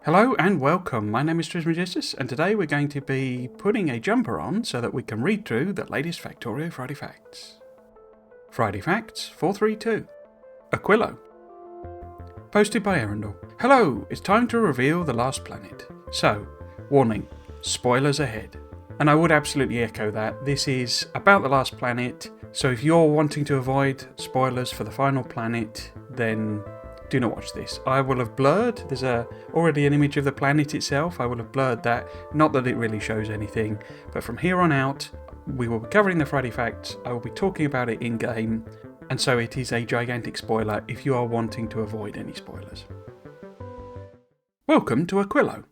Hello and welcome, my name is Trismegistus and today we're going to be putting a jumper on so that we can read through the latest Factorio Friday Facts. Friday Facts 432. Aquilo. Posted by Erendel. Hello, it's time to reveal the last planet. So, warning, spoilers ahead. And I would absolutely echo that. This is about the last planet, so if you're wanting to avoid spoilers for the final planet, then do not watch this. I will have blurred, there's already an image of the planet itself, I will have blurred that, not that it really shows anything, but from here on out, we will be covering the Friday Facts, I will be talking about it in-game, and so it is a gigantic spoiler if you are wanting to avoid any spoilers. Welcome to Aquilo.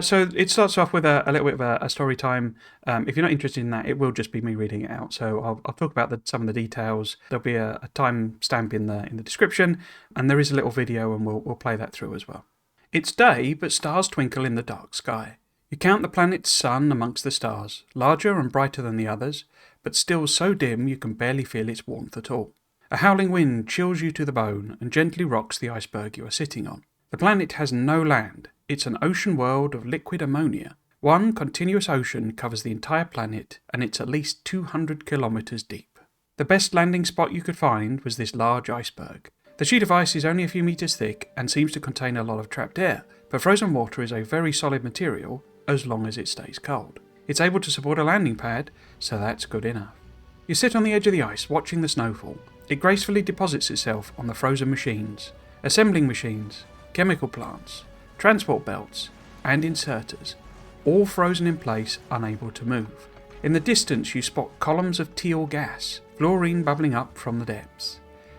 So it starts off with a little bit of a story time. If you're not interested in that, it will just be me reading it out. So I'll talk about some of the details. There'll be a time stamp in the description, and there is a little video, and we'll play that through as well. It's day, but stars twinkle in the dark sky. You count the planet's sun amongst the stars, larger and brighter than the others, but still so dim you can barely feel its warmth at all. A howling wind chills you to the bone and gently rocks the iceberg you are sitting on. The planet has no land. It's an ocean world of liquid ammonia. One continuous ocean covers the entire planet, and it's at least 200 kilometers deep. The best landing spot you could find was this large iceberg. The sheet of ice is only a few meters thick and seems to contain a lot of trapped air, but frozen water is a very solid material as long as it stays cold. It's able to support a landing pad, so that's good enough. You sit on the edge of the ice watching the snowfall. It gracefully deposits itself on the frozen machines, assembling machines, chemical plants, transport belts, and inserters, all frozen in place, unable to move. In the distance you spot columns of teal gas, fluorine bubbling up from the depths.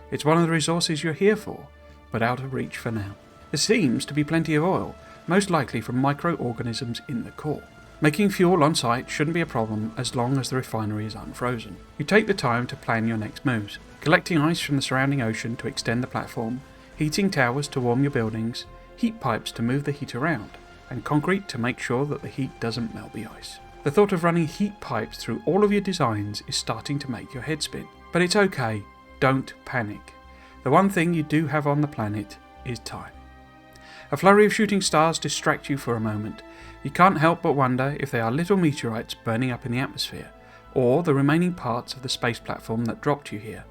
It's one of the resources you're here for, but out of reach for now. There seems to be plenty of oil, most likely from microorganisms in the core. Making fuel on site shouldn't be a problem as long as the refinery is unfrozen. You take the time to plan your next moves, collecting ice from the surrounding ocean to extend the platform, heating towers to warm your buildings, heat pipes to move the heat around, and concrete to make sure that the heat doesn't melt the ice. The thought of running heat pipes through all of your designs is starting to make your head spin. But it's okay, don't panic. The one thing you do have on the planet is time. A flurry of shooting stars distract you for a moment. You can't help but wonder if they are little meteorites burning up in the atmosphere, or the remaining parts of the space platform that dropped you here.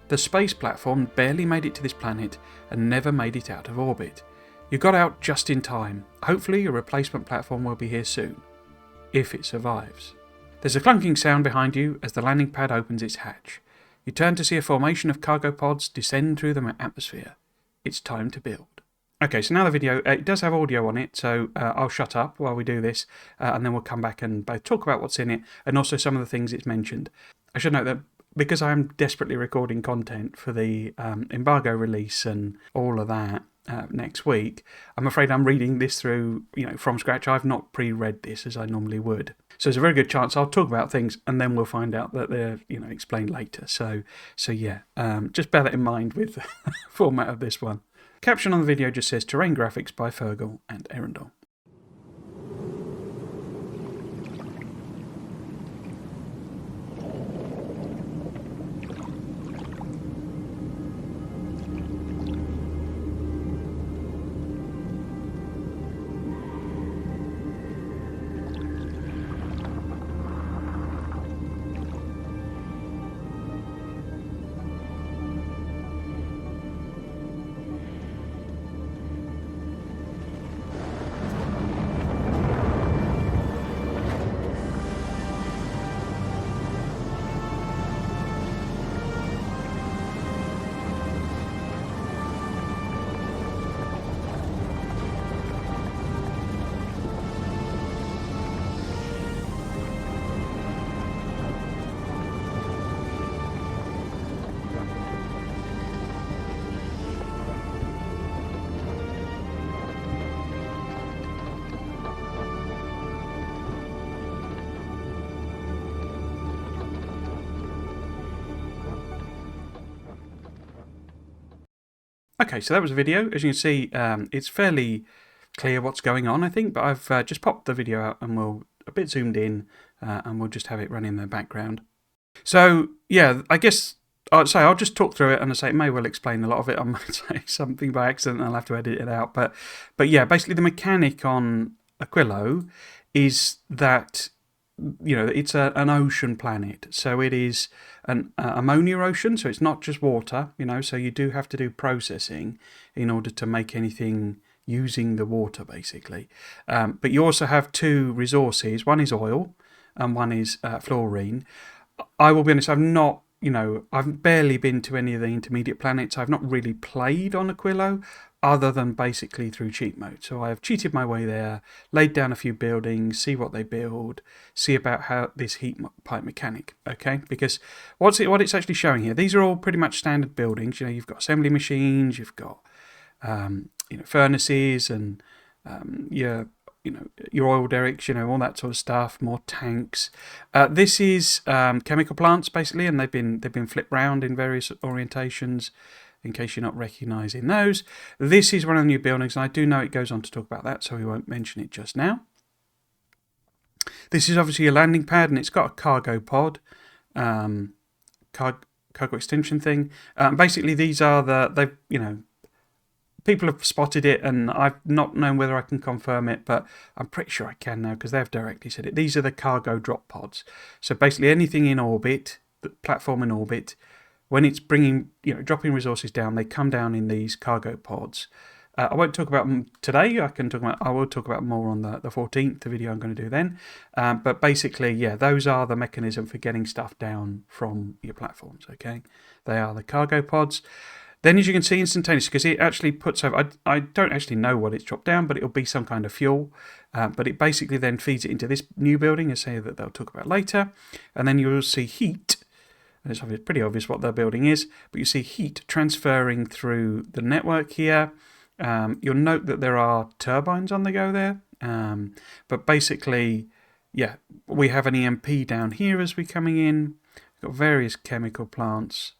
The space platform barely made it to this planet and never made it out of orbit. You got out just in time. Hopefully a replacement platform will be here soon, if it survives. There's a clunking sound behind you as the landing pad opens its hatch. You turn to see a formation of cargo pods descend through the atmosphere. It's time to build. Okay, so now the video, it does have audio on it, so I'll shut up while we do this, and then we'll come back and both talk about what's in it, and also some of the things it's mentioned. I should note that because I'm desperately recording content for the embargo release and all of that, next week, I'm afraid I'm reading this through, from scratch. I've not pre-read this as I normally would. So there's a very good chance I'll talk about things and then we'll find out that they're, explained later. So yeah, just bear that in mind with the format of this one. Caption on the video just says Terrain Graphics by Fergal and Erendel. Okay, so that was a video. As you can see, it's fairly clear what's going on, I think, but I've just popped the video out and we'll a bit zoomed in and we'll just have it run in the background. So, yeah, I guess I'll just talk through it, and I say it may well explain a lot of it. I might say something by accident, and I'll have to edit it out. But yeah, basically the mechanic on Aquilo is that it's an ocean planet, so it is an ammonia ocean, so it's not just water. So you do have to do processing in order to make anything using the water, basically. But you also have two resources. One is oil, and one is fluorine. I will be honest, I've barely been to any of the intermediate planets. I've not really played on Aquilo other than basically through cheat mode. So I have cheated my way there, laid down a few buildings, see what they build, see about how this heat pipe mechanic, okay? Because what it's actually showing here, these are all pretty much standard buildings. You've got assembly machines, you've got furnaces, and your oil derricks, all that sort of stuff, more tanks. This is chemical plants, basically, and they've been flipped round in various orientations, in case you're not recognising those. This is one of the new buildings, and I do know it goes on to talk about that, so we won't mention it just now. This is obviously a landing pad, and it's got a cargo pod, cargo extension thing. Basically, these are people have spotted it, and I've not known whether I can confirm it, but I'm pretty sure I can now because they've directly said it. These are the cargo drop pods. So basically anything in orbit, the platform in orbit, when it's dropping resources down, they come down in these cargo pods. I won't talk about them today. I will talk about more on the 14th, the video I'm going to do then. But basically, yeah, those are the mechanism for getting stuff down from your platforms, okay? They are the cargo pods. Then, as you can see, instantaneously, because it actually puts over, I don't actually know what it's dropped down, but it'll be some kind of fuel. But it basically then feeds it into this new building, as say that they'll talk about later. And then you'll see heat, and it's pretty obvious what their building is, but you see heat transferring through the network here. You'll note that there are turbines on the go there. But basically, yeah, we have an EMP down here as we're coming in. We've got various chemical plants.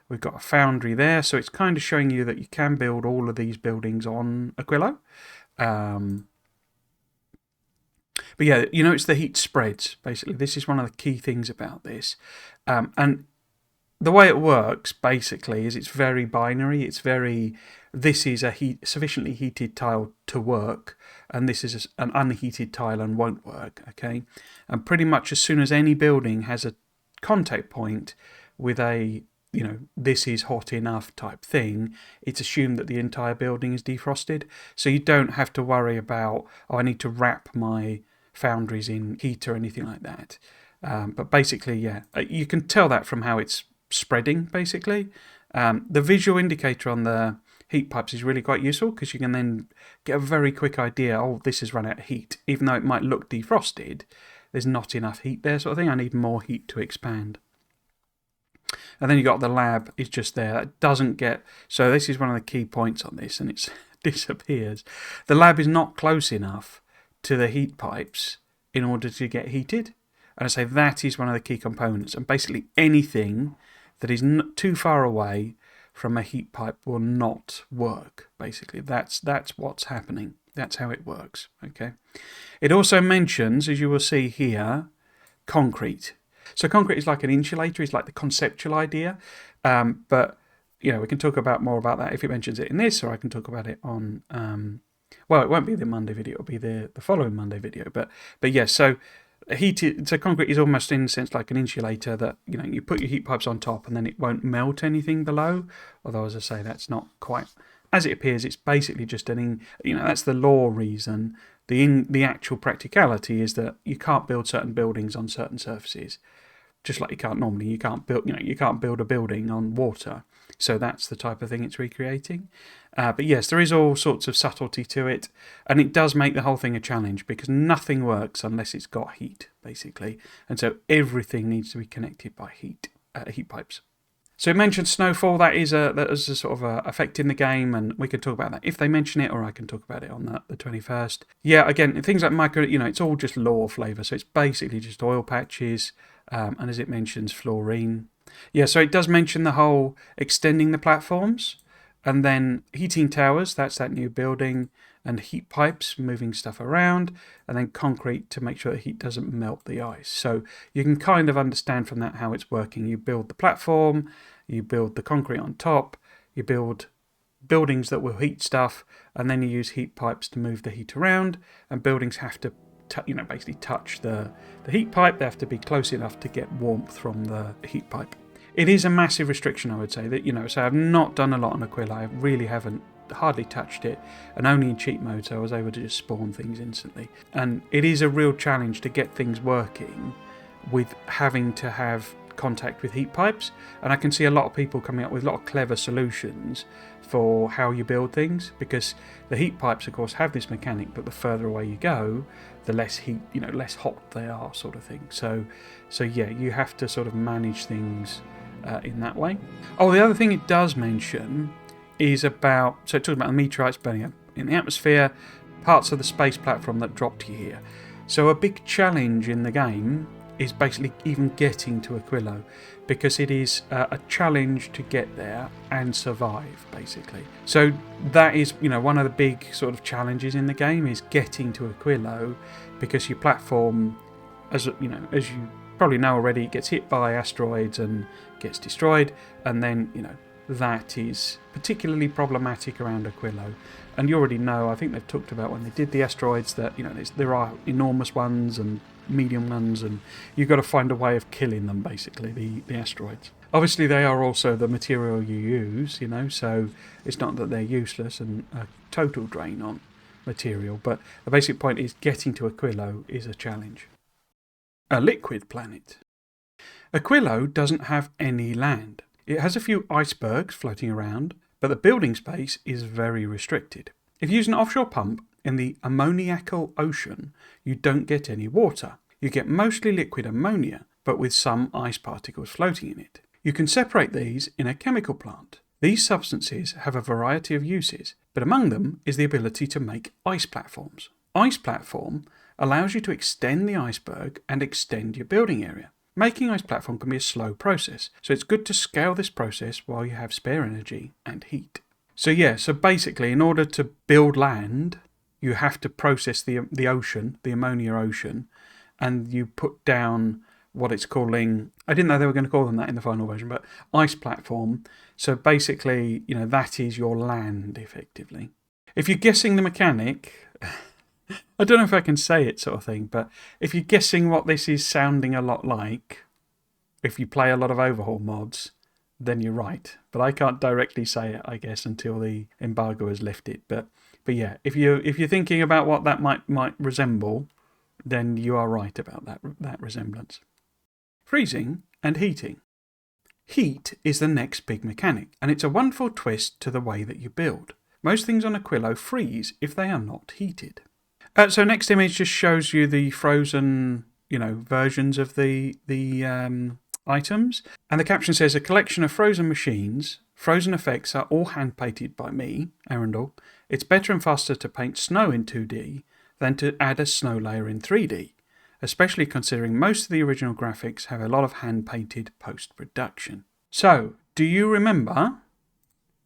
We've got a foundry there, so it's kind of showing you that you can build all of these buildings on Aquilo. But yeah, it's the heat spreads, basically. This is one of the key things about this. And the way it works, basically, is it's very binary. This is a sufficiently heated tile to work, and this is an unheated tile and won't work, okay? And pretty much as soon as any building has a contact point with a this is hot enough type thing, it's assumed that the entire building is defrosted. So you don't have to worry about, I need to wrap my foundries in heat or anything like that. But basically, yeah, you can tell that from how it's spreading, basically. The visual indicator on the heat pipes is really quite useful because you can then get a very quick idea, this has run out of heat. Even though it might look defrosted, there's not enough heat there, sort of thing. I need more heat to expand. And then you got the lab is just there. That doesn't get... So this is one of the key points on this, and it disappears. The lab is not close enough to the heat pipes in order to get heated. And I say that is one of the key components. And basically anything that is too far away from a heat pipe will not work, basically. That's what's happening. That's how it works, okay? It also mentions, as you will see here, concrete. So concrete is like an insulator, it's like the conceptual idea, but we can talk about more about that if it mentions it in this, or I can talk about it on, it won't be the Monday video, it'll be the following Monday video, but yes, so concrete is almost in a sense like an insulator that, you put your heat pipes on top and then it won't melt anything below, although as I say, that's not quite as it appears. It's basically just that's the law reason. The actual practicality is that you can't build certain buildings on certain surfaces. Just like you can't build a building on water. So that's the type of thing it's recreating. But yes, there is all sorts of subtlety to it, and it does make the whole thing a challenge because nothing works unless it's got heat, basically. And so everything needs to be connected by heat pipes. So it mentioned snowfall. That is a sort of effect in the game, and we could talk about that if they mention it, or I can talk about it on the 21st. Yeah, again, things like micro, it's all just lore flavour. So it's basically just oil patches. And as it mentions, fluorine. Yeah, so it does mention the whole extending the platforms, and then heating towers, that's that new building, and heat pipes, moving stuff around, and then concrete to make sure that heat doesn't melt the ice. So you can kind of understand from that how it's working. You build the platform, you build the concrete on top, you build buildings that will heat stuff, and then you use heat pipes to move the heat around, and buildings have to basically touch the heat pipe. They have to be close enough to get warmth from the heat pipe. It is a massive restriction, I would say, that, so I've not done a lot on Aquilo. I really haven't hardly touched it, and only in cheat mode, so I was able to just spawn things instantly. And it is a real challenge to get things working with having to have contact with heat pipes, and I can see a lot of people coming up with a lot of clever solutions for how you build things, because the heat pipes of course have this mechanic, but the further away you go, the less heat, less hot they are, sort of thing. So yeah, you have to sort of manage things in that way. Oh, the other thing it does mention is about, so it talks about the meteorites burning up in the atmosphere, parts of the space platform that dropped you here. So a big challenge in the game is basically even getting to Aquilo, because it is a challenge to get there and survive, basically. So that is, one of the big sort of challenges in the game is getting to Aquilo, because your platform, as you probably know already, gets hit by asteroids and gets destroyed, and then, that is particularly problematic around Aquilo. And you already know, I think they've talked about when they did the asteroids that, there are enormous ones and medium ones, and you've got to find a way of killing them, basically, the asteroids. Obviously they are also the material you use, so it's not that they're useless and a total drain on material, but the basic point is getting to Aquilo is a challenge. A liquid planet. Aquilo doesn't have any land. It has a few icebergs floating around, but the building space is very restricted. If you use an offshore pump in the ammoniacal ocean, you don't get any water. You get mostly liquid ammonia, but with some ice particles floating in it. You can separate these in a chemical plant. These substances have a variety of uses, but among them is the ability to make ice platforms. Ice platform allows you to extend the iceberg and extend your building area. Making ice platform can be a slow process, so it's good to scale this process while you have spare energy and heat. So basically, in order to build land, you have to process the ocean, the ammonia ocean, and you put down what it's calling, I didn't know they were going to call them that in the final version, but ice platform. So basically, that is your land, effectively. If you're guessing the mechanic, I don't know if I can say it, sort of thing, but if you're guessing what this is sounding a lot like, if you play a lot of Overhaul mods, then you're right. But I can't directly say it, I guess, until the embargo is lifted. But yeah, if you're thinking about what that might resemble, then you are right about that resemblance. Freezing and heating. Heat is the next big mechanic, and it's a wonderful twist to the way that you build. Most things on Aquilo freeze if they are not heated. So next image just shows you the frozen, versions of the items. And the caption says, a collection of frozen machines. Frozen effects are all hand-painted by me, Arundel. It's better and faster to paint snow in 2D than to add a snow layer in 3D, especially considering most of the original graphics have a lot of hand-painted post-production. So, do you remember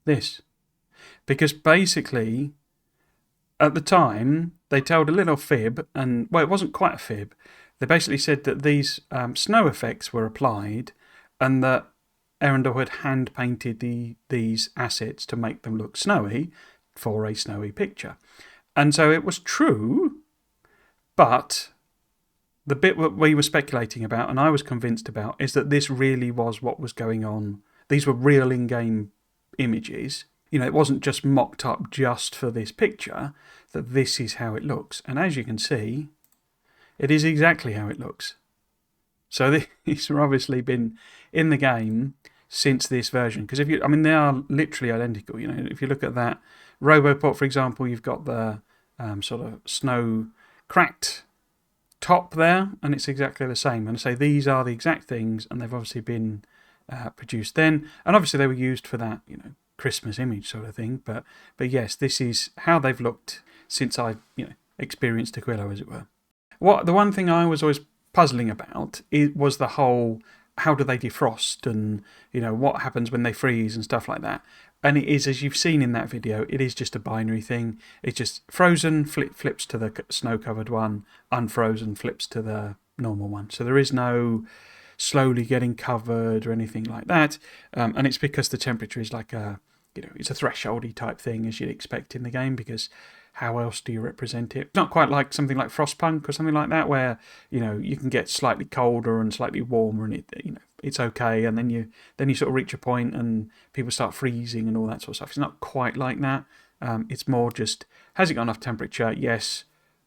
this? Because basically, at the time, they told a little fib, and, well, it wasn't quite a fib. They basically said that these snow effects were applied and that Arundel had hand-painted these assets to make them look snowy for a snowy picture. And so it was true, but the bit that we were speculating about, and I was convinced about, is that this really was what was going on. These were real in-game images. It wasn't just mocked up just for this picture, that this is how it looks. And as you can see, it is exactly how it looks. So these have obviously been in the game since this version. Because they are literally identical. If you look at that Roboport, for example, you've got the sort of snow cracked top there, and it's exactly the same. And I say these are the exact things, and they've obviously been produced then. And obviously they were used for that, Christmas image sort of thing. But yes, this is how they've looked since I experienced Aquilo, as it were. The one thing I was always puzzling about was the whole, how do they defrost, and what happens when they freeze and stuff like that. And it is, as you've seen in that video, it is just a binary thing. It's just frozen flips to the snow-covered one, unfrozen flips to the normal one. So there is no slowly getting covered or anything like that. And it's because the temperature is like it's a thresholdy type thing, as you'd expect in the game, because how else do you represent it? It's not quite like something like Frostpunk or something like that, where you can get slightly colder and slightly warmer, and it's okay, and then you sort of reach a point and people start freezing and all that sort of stuff. It's not quite like that. It's more just, has it got enough temperature? Yes,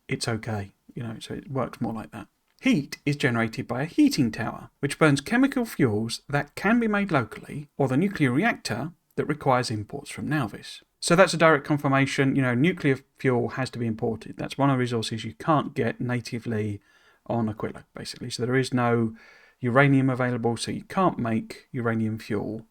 it's okay. So it works more like that. Heat is generated by a heating tower, which burns chemical fuels that can be made locally, or the nuclear reactor that requires imports from Nauvis. So that's a direct confirmation. Nuclear fuel has to be imported. That's one of the resources you can't get natively on Aquilo, basically. So there is no uranium available, so you can't make uranium fuel,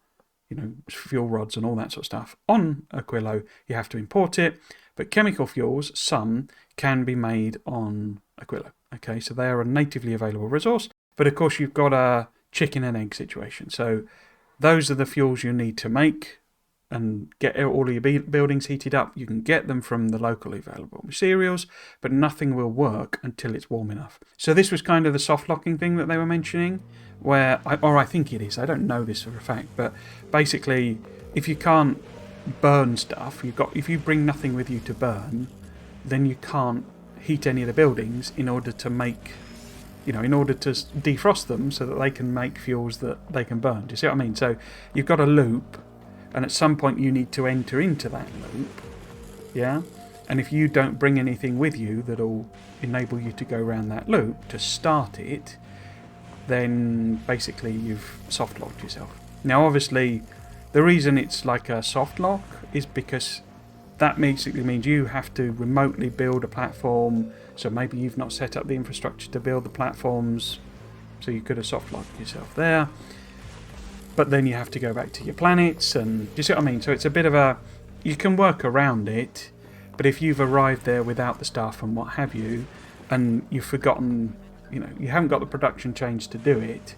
fuel rods and all that sort of stuff. On Aquilo, you have to import it, but chemical fuels, some, can be made on Aquilo. Okay, so they are a natively available resource, but of course you've got a chicken and egg situation. So those are the fuels you need to make and get all of your buildings heated up. You can get them from the locally available materials, but nothing will work until it's warm enough. So this was kind of the soft locking thing that they were mentioning, where, I think it is, I don't know this for a fact, but basically, if you can't burn stuff, if you bring nothing with you to burn, then you can't heat any of the buildings in order to make, in order to defrost them so that they can make fuels that they can burn. Do you see what I mean? So you've got a loop, and at some point you need to enter into that loop, yeah? And if you don't bring anything with you that'll enable you to go around that loop to start it, then basically you've soft locked yourself. Now obviously the reason it's like a soft lock is because that basically means you have to remotely build a platform, so maybe you've not set up the infrastructure to build the platforms, so you could have soft locked yourself there. But then you have to go back to your planets, and do you see what I mean? So it's a bit of you can work around it, but if you've arrived there without the stuff and what have you, and you've forgotten, you haven't got the production chains to do it,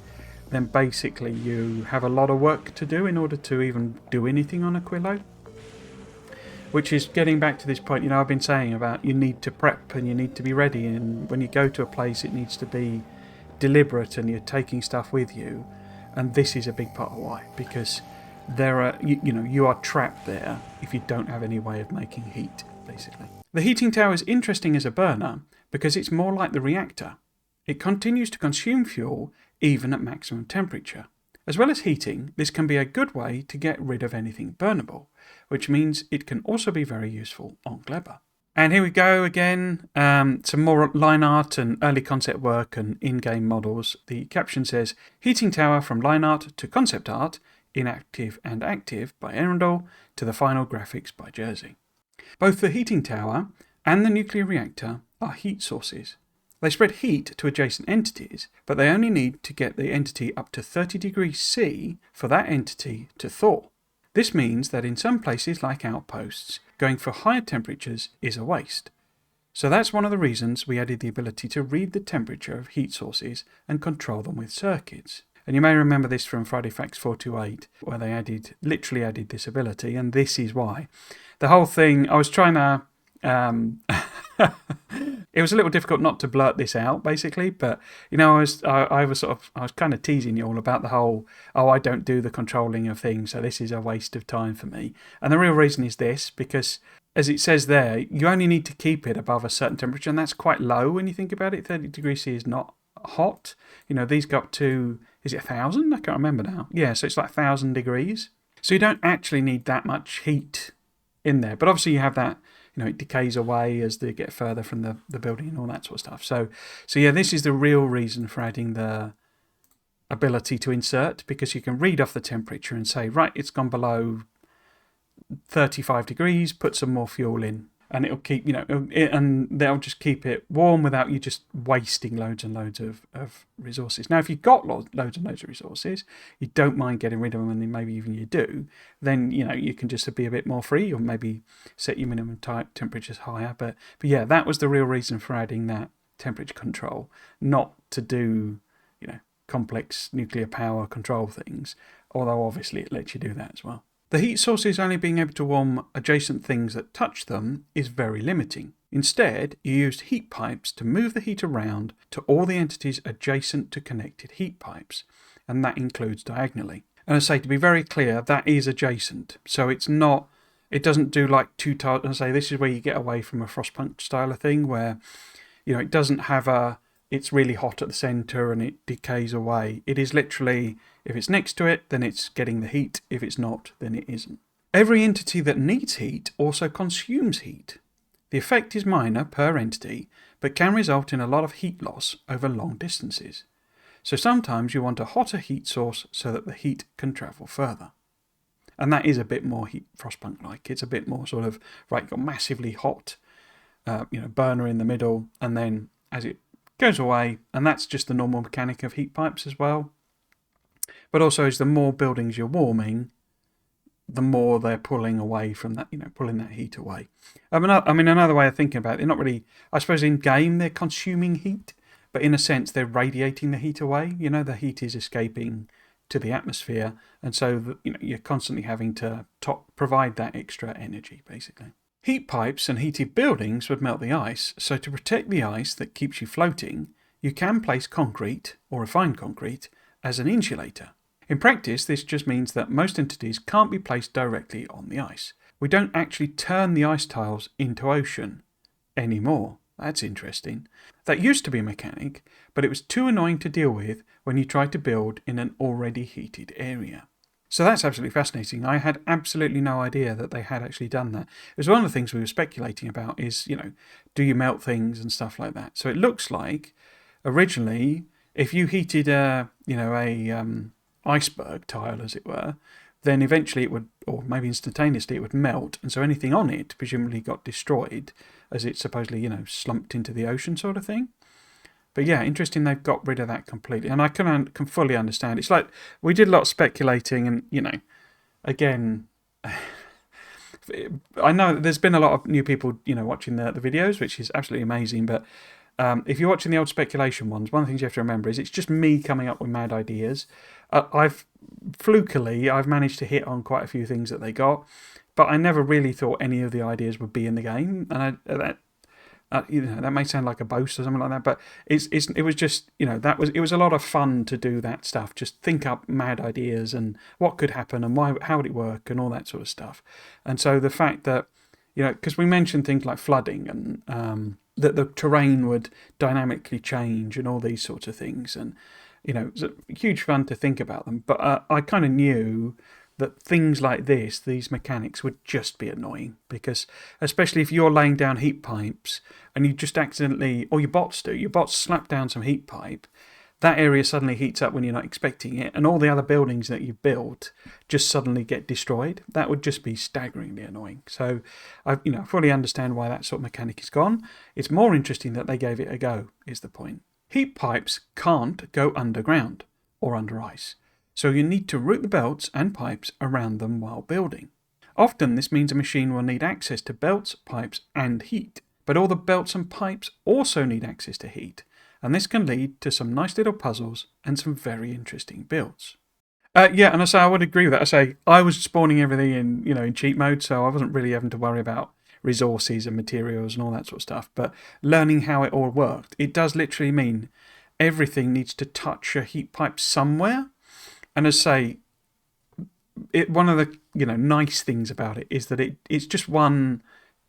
then basically you have a lot of work to do in order to even do anything on Aquilo. Which is getting back to this point, I've been saying about you need to prep and you need to be ready, and when you go to a place it needs to be deliberate and you're taking stuff with you. And this is a big part of why, because you are trapped there if you don't have any way of making heat, basically. The heating tower is interesting as a burner because it's more like the reactor. It continues to consume fuel even at maximum temperature. As well as heating, this can be a good way to get rid of anything burnable, which means it can also be very useful on Gleba. And here we go again, some more line art and early concept work and in-game models. The caption says, Heating Tower from line art to concept art, Inactive and Active by Erendel, to the final graphics by Jersey. Both the heating tower and the nuclear reactor are heat sources. They spread heat to adjacent entities, but they only need to get the entity up to 30 degrees C for that entity to thaw. This means that in some places like outposts, going for higher temperatures is a waste. So that's one of the reasons we added the ability to read the temperature of heat sources and control them with circuits. And you may remember this from Friday Facts 428, where they literally added this ability, and this is why. The whole thing, I was trying to... it was a little difficult not to blurt this out, basically, but I was kind of teasing you all about the whole, I don't do the controlling of things, so this is a waste of time for me. And the real reason is this, because as it says there, you only need to keep it above a certain temperature, and that's quite low when you think about it. 30 degrees C is not hot. These go up to, is it 1,000? I can't remember now. Yeah, so it's like 1,000 degrees. So you don't actually need that much heat in there, but obviously you have that, it decays away as they get further from the building and all that sort of stuff. So yeah, this is the real reason for adding the ability to insert, because you can read off the temperature and say, right, it's gone below 35 degrees, put some more fuel in, and it'll keep, and they'll just keep it warm without you just wasting loads and loads of resources. Now, if you've got loads and loads of resources, you don't mind getting rid of them, and then maybe even you do, then, you can just be a bit more free, or maybe set your minimum temperatures higher. But yeah, that was the real reason for adding that temperature control, not to do, complex nuclear power control things, although obviously it lets you do that as well. The heat sources only being able to warm adjacent things that touch them is very limiting. Instead, you used heat pipes to move the heat around to all the entities adjacent to connected heat pipes, and that includes diagonally. And I say, to be very clear, that is adjacent. So it's not, it doesn't do like two tiles. And I say, this is where you get away from a Frostpunk style of thing where, it doesn't have it's really hot at the center and it decays away. It is literally, if it's next to it, then it's getting the heat. If it's not, then it isn't. Every entity that needs heat also consumes heat. The effect is minor per entity, but can result in a lot of heat loss over long distances. So sometimes you want a hotter heat source so that the heat can travel further. And that is a bit more Frostpunk-like. It's a bit more sort of, right, you've got massively hot, burner in the middle, and then as it goes away, and that's just the normal mechanic of heat pipes as well. But also, as the more buildings you're warming, the more they're pulling away from that, pulling that heat away. Another way of thinking about it, they're not really, I suppose in game they're consuming heat, but in a sense they're radiating the heat away. The heat is escaping to the atmosphere, and so you're constantly having to provide that extra energy, basically. Heat pipes and heated buildings would melt the ice, so to protect the ice that keeps you floating, you can place concrete, or refined concrete, as an insulator. In practice, this just means that most entities can't be placed directly on the ice. We don't actually turn the ice tiles into ocean anymore. That's interesting. That used to be a mechanic, but it was too annoying to deal with when you tried to build in an already heated area. So that's absolutely fascinating. I had absolutely no idea that they had actually done that. It was one of the things we were speculating about is, do you melt things and stuff like that? So it looks like originally, if you heated a iceberg tile, as it were, then eventually it would, or maybe instantaneously, it would melt, and so anything on it presumably got destroyed as it supposedly, slumped into the ocean sort of thing. But yeah, interesting they've got rid of that completely, and I can fully understand. It's like we did a lot of speculating, and again, I know that there's been a lot of new people watching the videos, which is absolutely amazing. But if you're watching the old speculation ones, one of the things you have to remember is it's just me coming up with mad ideas. I've managed to hit on quite a few things that they got, but I never really thought any of the ideas would be in the game, and that may sound like a boast or something like that, but it was just it was a lot of fun to do that stuff. Just think up mad ideas and what could happen and how would it work and all that sort of stuff. And so the fact that because we mentioned things like flooding and that the terrain would dynamically change and all these sorts of things, and it was huge fun to think about them. But I kind of knew that things like these mechanics would just be annoying, because especially if you're laying down heat pipes and you just accidentally, or your bots slap down some heat pipe, that area suddenly heats up when you're not expecting it, and all the other buildings that you've built just suddenly get destroyed. That would just be staggeringly annoying. So I fully understand why that sort of mechanic is gone. It's more interesting that they gave it a go, is the point. Heat pipes can't go underground or under ice, so you need to route the belts and pipes around them while building. Often this means a machine will need access to belts, pipes and heat, but all the belts and pipes also need access to heat, and this can lead to some nice little puzzles and some very interesting builds. And I would agree with that. I was spawning everything in cheat mode, so I wasn't really having to worry about resources and materials and all that sort of stuff, but learning how it all worked, it does literally mean everything needs to touch a heat pipe somewhere. And one of the nice things about it is that it's just one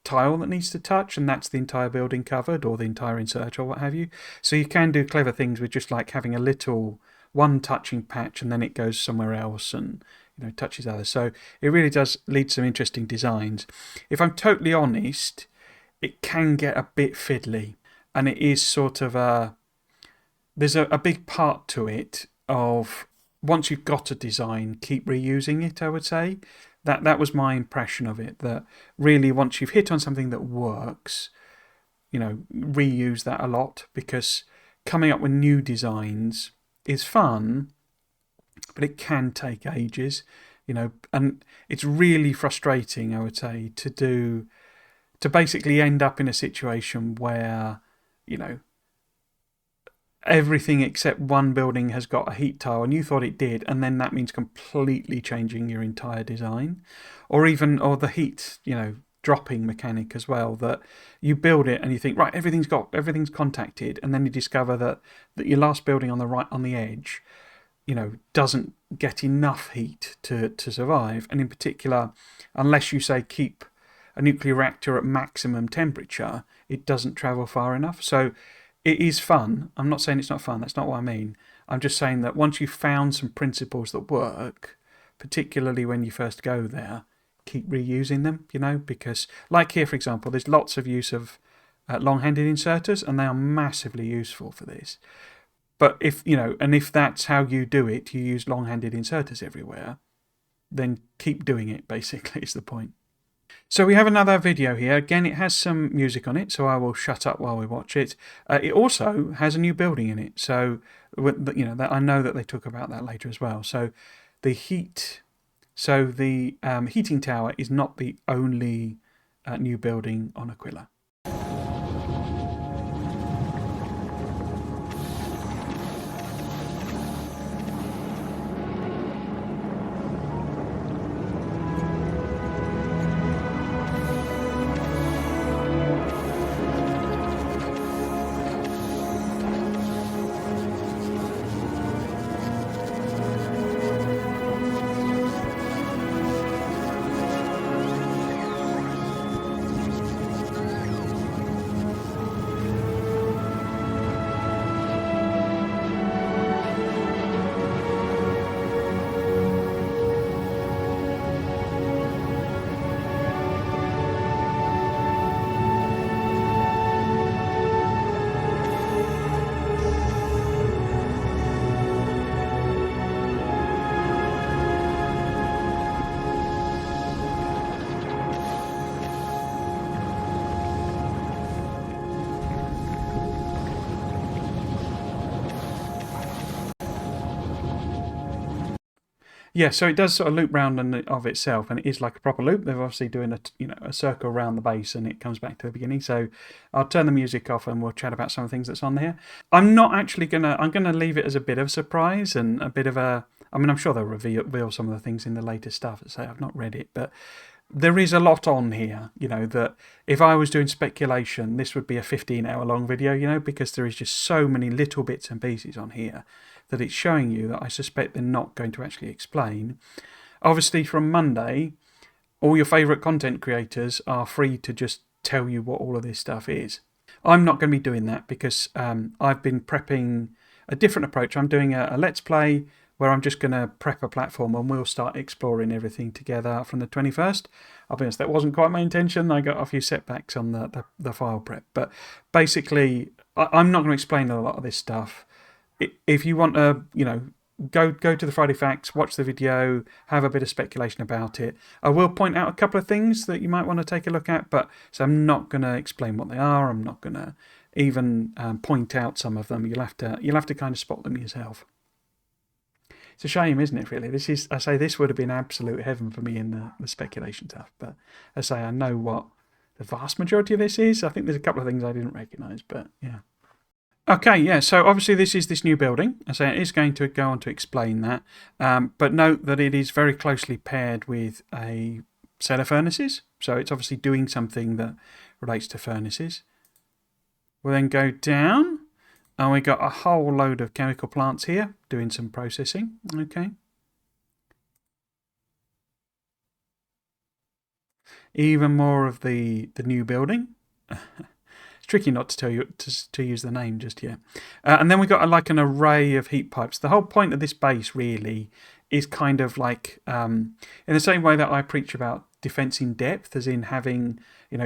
tile that needs to touch, and that's the entire building covered, or the entire insert, or what have you. So you can do clever things with just like having a little one touching patch, and then it goes somewhere else and touches others. So it really does lead to some interesting designs. If I'm totally honest, it can get a bit fiddly, and it is sort of there's a big part to it of, once you've got a design, keep reusing it, I would say. That was my impression of it, that really once you've hit on something that works, reuse that a lot, because coming up with new designs is fun, but it can take ages, and it's really frustrating, I would say, to basically end up in a situation where, everything except one building has got a heat tile and you thought it did, and then that means completely changing your entire design. Or the heat, dropping mechanic as well, that you build it and you think, right, everything's contacted, and then you discover that your last building on the edge, doesn't get enough heat to survive. And in particular, unless you say keep a nuclear reactor at maximum temperature, it doesn't travel far enough. So it is fun. I'm not saying it's not fun. That's not what I mean. I'm just saying that once you've found some principles that work, particularly when you first go there, keep reusing them, because like here, for example, there's lots of use of long-handed inserters, and they are massively useful for this. But if that's how you do it, you use long-handed inserters everywhere, then keep doing it, basically, is the point. So we have another video here. Again, it has some music on it, so I will shut up while we watch it. It also has a new building in it, so I know that they talk about that later as well. So the heating tower is not the only new building on Aquilo. Yeah, so it does sort of loop round of itself, and it is like a proper loop. They're obviously doing a circle around the base, and it comes back to the beginning. So I'll turn the music off, and we'll chat about some of the things that's on there. I'm not actually I'm gonna leave it as a bit of a surprise and a bit of a. I mean, I'm sure they'll reveal some of the things in the later stuff. So I've not read it, but there is a lot on here, that if I was doing speculation, this would be a 15-hour long video, because there is just so many little bits and pieces on here that it's showing you that I suspect they're not going to actually explain. Obviously, from Monday, all your favourite content creators are free to just tell you what all of this stuff is. I'm not going to be doing that because I've been prepping a different approach. I'm doing a Let's Play where I'm just going to prep a platform and we'll start exploring everything together from the 21st. I'll be honest, that wasn't quite my intention. I got a few setbacks on the file prep. But basically, I'm not going to explain a lot of this stuff. If you want to, go to the Friday Facts, watch the video, have a bit of speculation about it. I will point out a couple of things that you might want to take a look at, so I'm not going to explain what they are. I'm not going to even point out some of them. You'll have to kind of spot them yourself. It's a shame, isn't it, really? This would have been absolute heaven for me in the speculation stuff. But I say, I know what the vast majority of this is. I think there's a couple of things I didn't recognise, but yeah. Okay, yeah, so obviously this is this new building. I say it is going to go on to explain that. But note that it is very closely paired with a set of furnaces. So it's obviously doing something that relates to furnaces. We'll then go down. And we got a whole load of chemical plants here doing some processing. Okay. Even more of the new building. It's tricky not to tell you to use the name just yet. And then we got like an array of heat pipes. The whole point of this base really is kind of like in the same way that I preach about defense in depth, as in having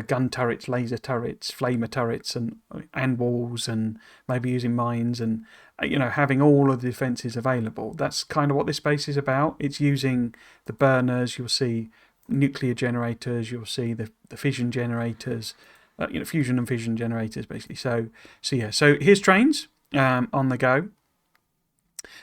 gun turrets, laser turrets, flamer turrets, and walls, and maybe using mines, and having all of the defences available. That's kind of what this base is about. It's using the burners. You'll see nuclear generators. You'll see the fission generators, fusion and fission generators, basically. So yeah. So here's trains on the go.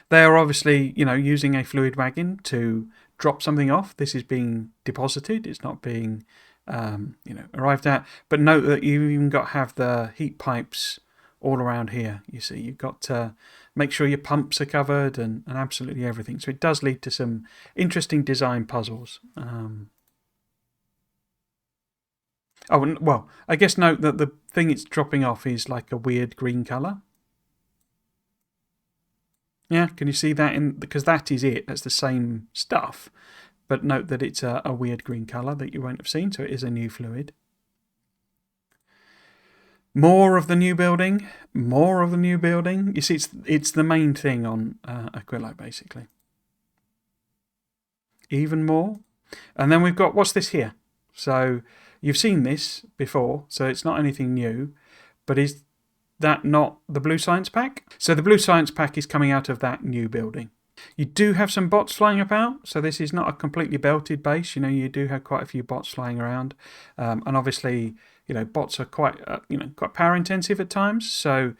They are obviously using a fluid wagon to drop something off. This is being deposited. It's not being arrived at. But note that you even have the heat pipes all around here. You see, you've got to make sure your pumps are covered and absolutely everything. So it does lead to some interesting design puzzles. Oh, well, I guess note that the thing it's dropping off is like a weird green colour. Yeah, can you see that? Because that is it. That's the same stuff. But note that it's a weird green colour that you won't have seen, so it is a new fluid. More of the new building. More of the new building. You see, it's the main thing on Aquilo, basically. Even more. And then we've got, what's this here? So you've seen this before, so it's not anything new. But is that not the blue science pack? So the blue science pack is coming out of that new building. You do have some bots flying about, so this is not a completely belted base. You know, you do have quite a few bots flying around, and obviously, you know, bots are quite quite power intensive at times. So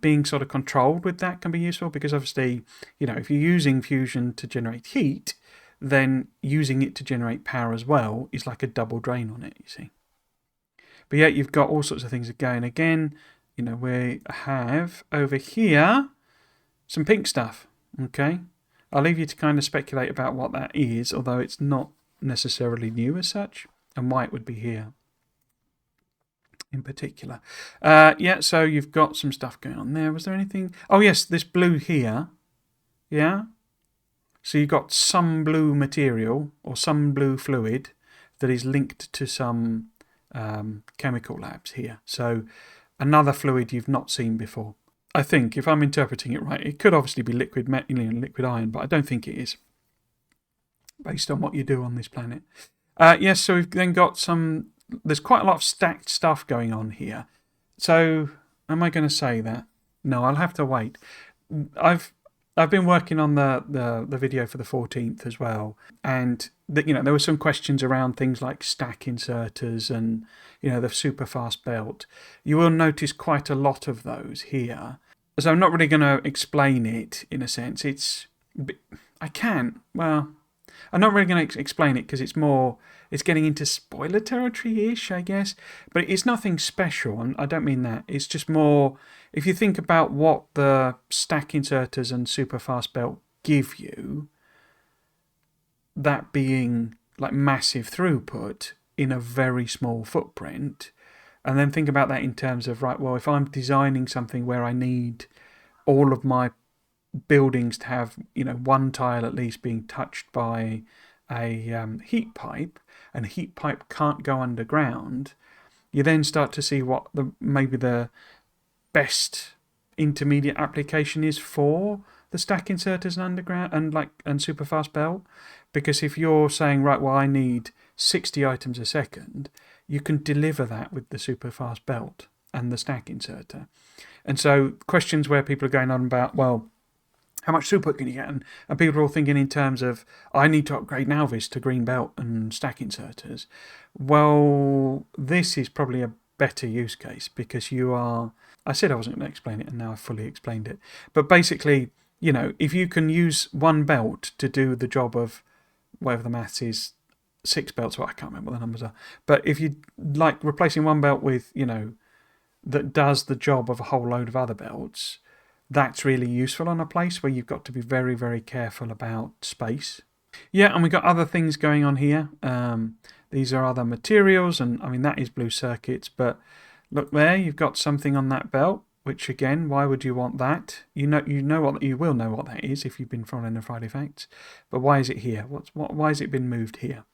being sort of controlled with that can be useful, because obviously, you know, if you're using fusion to generate heat, then using it to generate power as well is like a double drain on it. You see, but yeah, you've got all sorts of things going. Again, you know, we have over here some pink stuff. Okay, I'll leave you to kind of speculate about what that is, although it's not necessarily new as such, and why it would be here in particular. Yeah, so you've got some stuff going on there. Was there anything? Oh yes, this blue here. Yeah, so you've got some blue material or some blue fluid that is linked to some chemical labs here. So another fluid you've not seen before. I think, if I'm interpreting it right, it could obviously be liquid liquid iron, but I don't think it is, based on what you do on this planet. Yes, so we've then got some. There's quite a lot of stacked stuff going on here. So, am I going to say that? No, I'll have to wait. I've been working on the video for the 14th as well, and there were some questions around things like stack inserters and the super fast belt. You will notice quite a lot of those here. So I'm not really going to explain it in a sense. I'm not really going to explain it because it's getting into spoiler territory-ish, I guess. But it's nothing special, and I don't mean that. It's just more, if you think about what the stack inserters and super fast belt give you, that being like massive throughput in a very small footprint, and then think about that in terms of, right, well, if I'm designing something where I need all of my buildings to have, one tile at least being touched by a heat pipe, and a heat pipe can't go underground, you then start to see what maybe the best intermediate application is for the stack inserters and underground and super fast belt. Because if you're saying, right, well, I need 60 items a second, you can deliver that with the super fast belt and the stack inserter. And so questions where people are going on about, well, how much throughput can you get? And people are all thinking in terms of, I need to upgrade Nalvis to green belt and stack inserters. Well, this is probably a better use case, because I said I wasn't going to explain it, and now I've fully explained it. But basically, if you can use one belt to do the job of whatever the maths is, 6 belts, well, I can't remember what the numbers are. But if you like replacing one belt with, that does the job of a whole load of other belts, that's really useful on a place where you've got to be very, very careful about space. Yeah, and we've got other things going on here. These are other materials, and I mean, that is blue circuits, but look there, you've got something on that belt, which again, why would you want that? You will know what that is if you've been following the Friday Facts. But why is it here? Why has it been moved here?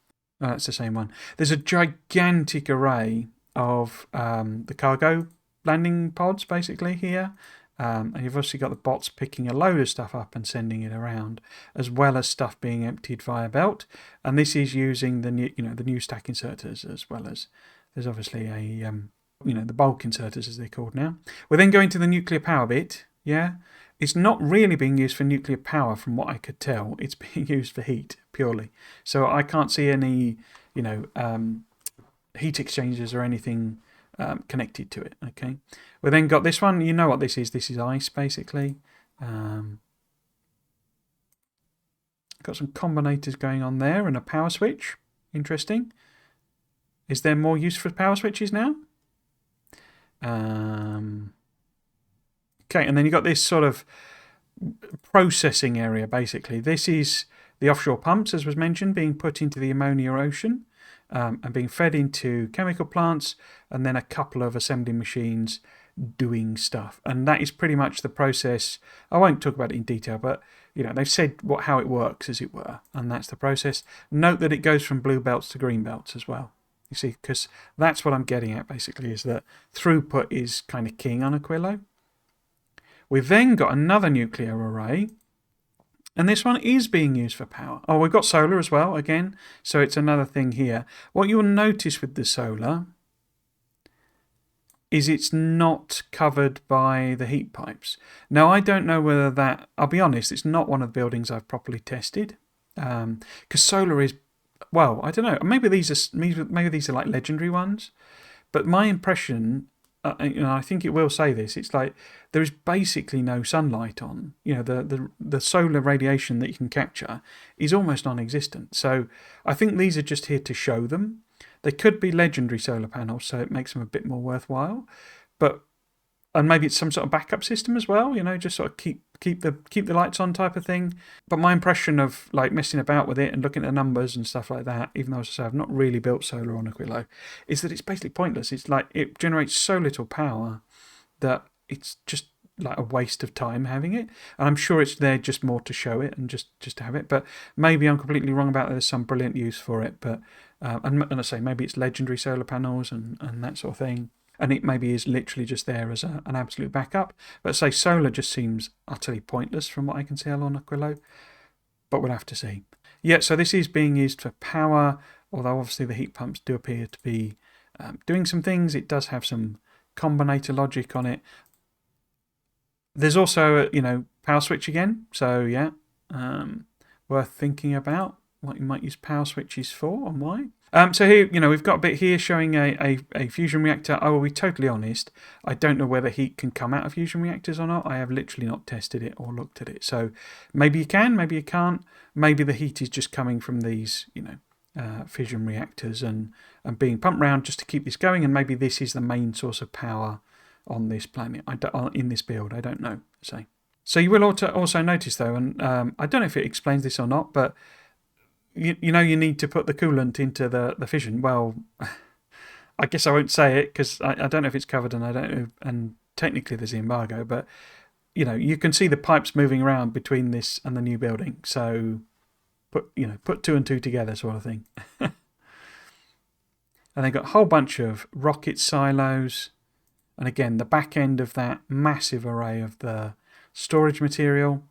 Oh, that's the same one. There's a gigantic array of the cargo landing pods basically here. And you've obviously got the bots picking a load of stuff up and sending it around, as well as stuff being emptied via belt. And this is using the new stack inserters, as well as there's obviously the bulk inserters, as they're called now. We're then going to the nuclear power bit. Yeah, it's not really being used for nuclear power, from what I could tell. It's being used for heat purely. So I can't see any heat exchangers or anything connected to it. Okay, we then got this one. You know what this is? This is ice, basically. Got some combinators going on there and a power switch. Interesting. Is there more use for power switches now? Okay, and then you've got this sort of processing area, basically. This is the offshore pumps, as was mentioned, being put into the ammonia ocean and being fed into chemical plants, and then a couple of assembly machines doing stuff. And that is pretty much the process. I won't talk about it in detail, but they've said how it works, as it were, and that's the process. Note that it goes from blue belts to green belts as well. You see, because that's what I'm getting at, basically, is that throughput is kind of king on Aquilo. We've then got another nuclear array, and this one is being used for power. Oh, we've got solar as well, again, so it's another thing here. What you'll notice with the solar is it's not covered by the heat pipes. Now, I don't know whether that... I'll be honest, it's not one of the buildings I've properly tested, because solar is... Well, I don't know. Maybe these are like legendary ones, but my impression... I think it will say this. It's like there is basically no sunlight on. The solar radiation that you can capture is almost non-existent. So I think these are just here to show them. They could be legendary solar panels, so it makes them a bit more worthwhile. And maybe it's some sort of backup system as well. Just sort of keep the lights on type of thing. But my impression of like messing about with it and looking at the numbers and stuff like that, even though, as I say, I've not really built solar on Aquilo, is that it's basically pointless. It's like it generates so little power that it's just like a waste of time having it. And I'm sure it's there just more to show it and just to have it. But maybe I'm completely wrong about that. There's some brilliant use for it. But and I say maybe it's legendary solar panels and that sort of thing. And it maybe is literally just there as an absolute backup. But say solar just seems utterly pointless from what I can see on Aquilo. But we'll have to see. Yeah, so this is being used for power, although obviously the heat pumps do appear to be doing some things. It does have some combinator logic on it. There's also a power switch again. So yeah, worth thinking about what you might use power switches for and why. So here, we've got a bit here showing a fusion reactor. I will be totally honest, I don't know whether heat can come out of fusion reactors or not. I have literally not tested it or looked at it. So maybe you can, maybe you can't. Maybe the heat is just coming from these, fission reactors and being pumped round just to keep this going. And maybe this is the main source of power on this planet, in this build. I don't know. So you will also notice, though, and I don't know if it explains this or not, but... You need to put the coolant into the fission. Well, I guess I won't say it because I don't know if it's covered and I don't know. And technically there's the embargo, but you can see the pipes moving around between this and the new building. So put two and two together, sort of thing. And they've got a whole bunch of rocket silos, and again the back end of that massive array of the storage material.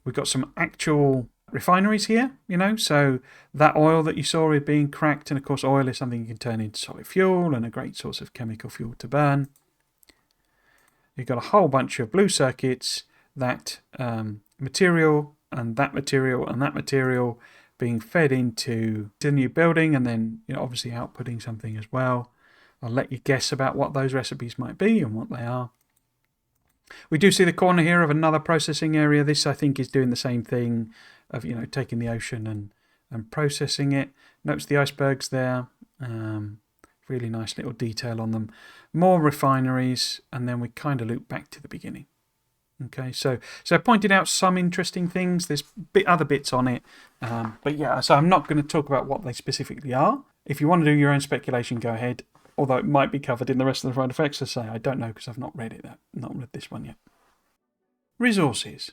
We've got some actual refineries here, so that oil that you saw is being cracked, and of course oil is something you can turn into solid fuel and a great source of chemical fuel to burn. You've got a whole bunch of blue circuits, that material and that material and that material being fed into the new building, and then obviously outputting something as well. I'll let you guess about what those recipes might be and what they are. We do see the corner here of another processing area. This, I think, is doing the same thing of, taking the ocean and processing it. Notice the icebergs there. Really nice little detail on them. More refineries, and then we kind of loop back to the beginning. Okay, so I pointed out some interesting things. There's other bits on it. But yeah, so I'm not going to talk about what they specifically are. If you want to do your own speculation, go ahead. Although it might be covered in the rest of the Friday Facts, as I say, I don't know because I've not read it. Not read this one yet. Resources.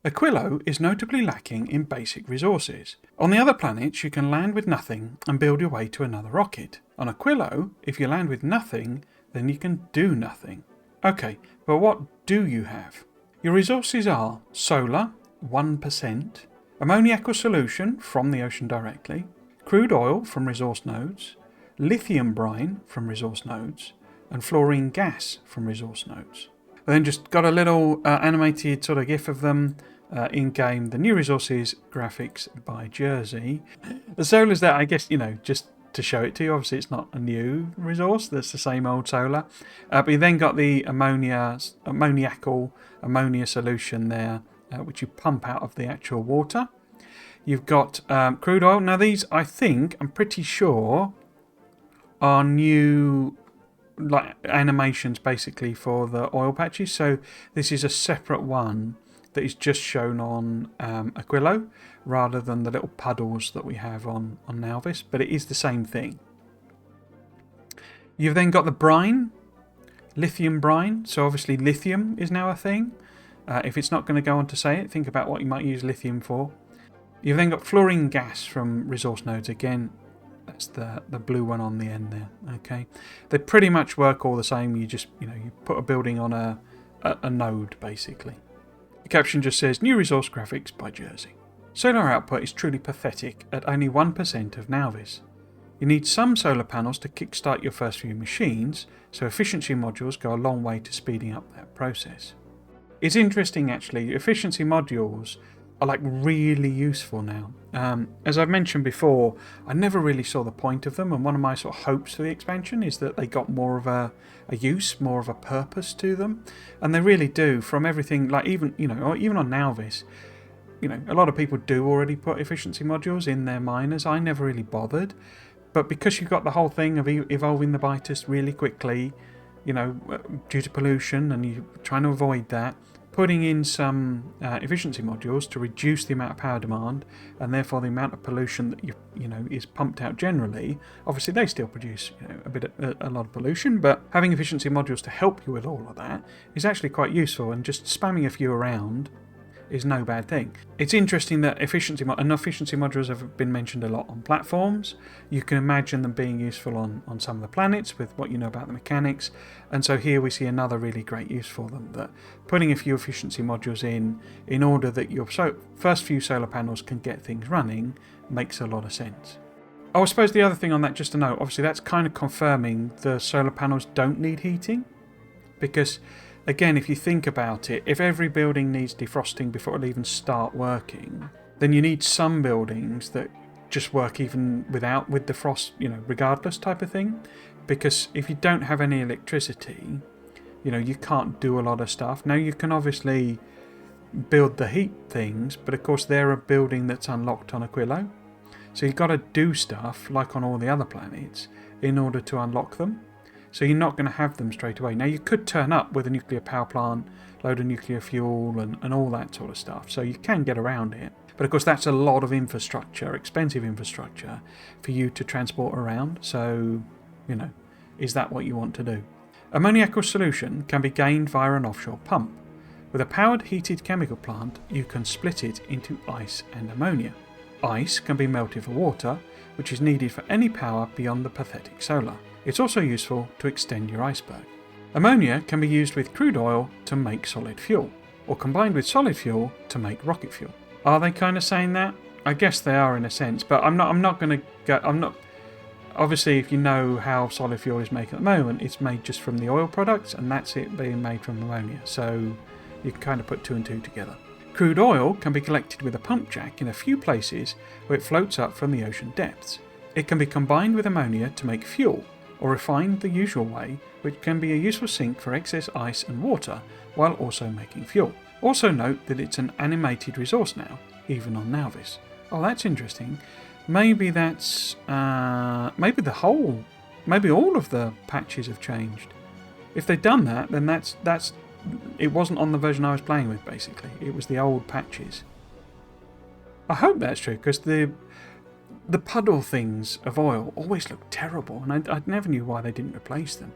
Aquilo is notably lacking in basic resources. On the other planets, you can land with nothing and build your way to another rocket. On Aquilo, if you land with nothing, then you can do nothing. Okay, but what do you have? Your resources are solar, 1%, ammoniacal solution from the ocean directly, crude oil from resource nodes, lithium brine from resource nodes, and fluorine gas from resource nodes. I then just got a little animated sort of gif of them in-game, the new resources graphics by Jersey. The solar's there, I guess, just to show it to you. Obviously, it's not a new resource. That's the same old solar. But you then got the ammoniacal ammonia solution there, which you pump out of the actual water. You've got crude oil. Now, these, I'm pretty sure, are new like animations basically for the oil patches. So this is a separate one that is just shown on Aquilo rather than the little puddles that we have on Nauvis, but it is the same thing. You've then got the brine, lithium brine. So obviously lithium is now a thing. If it's not going to go on to say it, think about what you might use lithium for. You've then got fluorine gas from resource nodes again. That's the blue one on the end there. Okay, they pretty much work all the same. You just you put a building on a node basically. The caption just says new resource graphics by Jersey. Solar output is truly pathetic at only 1% of Nauvis. You need some solar panels to kickstart your first few machines, so efficiency modules go a long way to speeding up that process. It's interesting actually, efficiency modules are like really useful now. As I've mentioned before, I never really saw the point of them, and one of my sort of hopes for the expansion is that they got more of a use, more of a purpose to them, and they really do. From everything, like even on Nauvis, a lot of people do already put efficiency modules in their miners. I never really bothered, but because you've got the whole thing of evolving the Bitus really quickly, due to pollution, and you're trying to avoid that, putting in some efficiency modules to reduce the amount of power demand and therefore the amount of pollution that is pumped out generally. Obviously they still produce a lot of pollution, but having efficiency modules to help you with all of that is actually quite useful, and just spamming a few around is no bad thing. It's interesting that efficiency modules have been mentioned a lot on platforms. You can imagine them being useful on some of the planets with what you know about the mechanics, and so here we see another really great use for them, that putting a few efficiency modules in order that your first few solar panels can get things running makes a lot of sense. I suppose the other thing on that, just to note, obviously that's kind of confirming the solar panels don't need heating, because again, if you think about it, if every building needs defrosting before it'll even start working, then you need some buildings that just work even with the frost, regardless type of thing. Because if you don't have any electricity, you can't do a lot of stuff. Now you can obviously build the heat things, but of course they're a building that's unlocked on Aquilo. So you've got to do stuff like on all the other planets in order to unlock them. So you're not going to have them straight away. Now you could turn up with a nuclear power plant, load of nuclear fuel and all that sort of stuff. So you can get around it. But of course that's a lot of infrastructure, expensive infrastructure for you to transport around. So, is that what you want to do? Ammoniacal solution can be gained via an offshore pump. With a powered heated chemical plant, you can split it into ice and ammonia. Ice can be melted for water, which is needed for any power beyond the pathetic solar. It's also useful to extend your iceberg. Ammonia can be used with crude oil to make solid fuel, or combined with solid fuel to make rocket fuel. Are they kind of saying that? I guess they are in a sense, but I'm not going to go. Obviously, if you know how solid fuel is made at the moment, it's made just from the oil products, and that's it being made from ammonia. So you can kind of put two and two together. Crude oil can be collected with a pump jack in a few places where it floats up from the ocean depths. It can be combined with ammonia to make fuel, or refined the usual way, which can be a useful sink for excess ice and water while also making fuel. Also note that it's an animated resource now, even on Nauvis. Oh, that's interesting. Maybe that's maybe all of the patches have changed. If they've done that, then that's it wasn't on the version I was playing with. Basically, it was the old patches. I hope that's true, because the puddle things of oil always look terrible, and I never knew why they didn't replace them.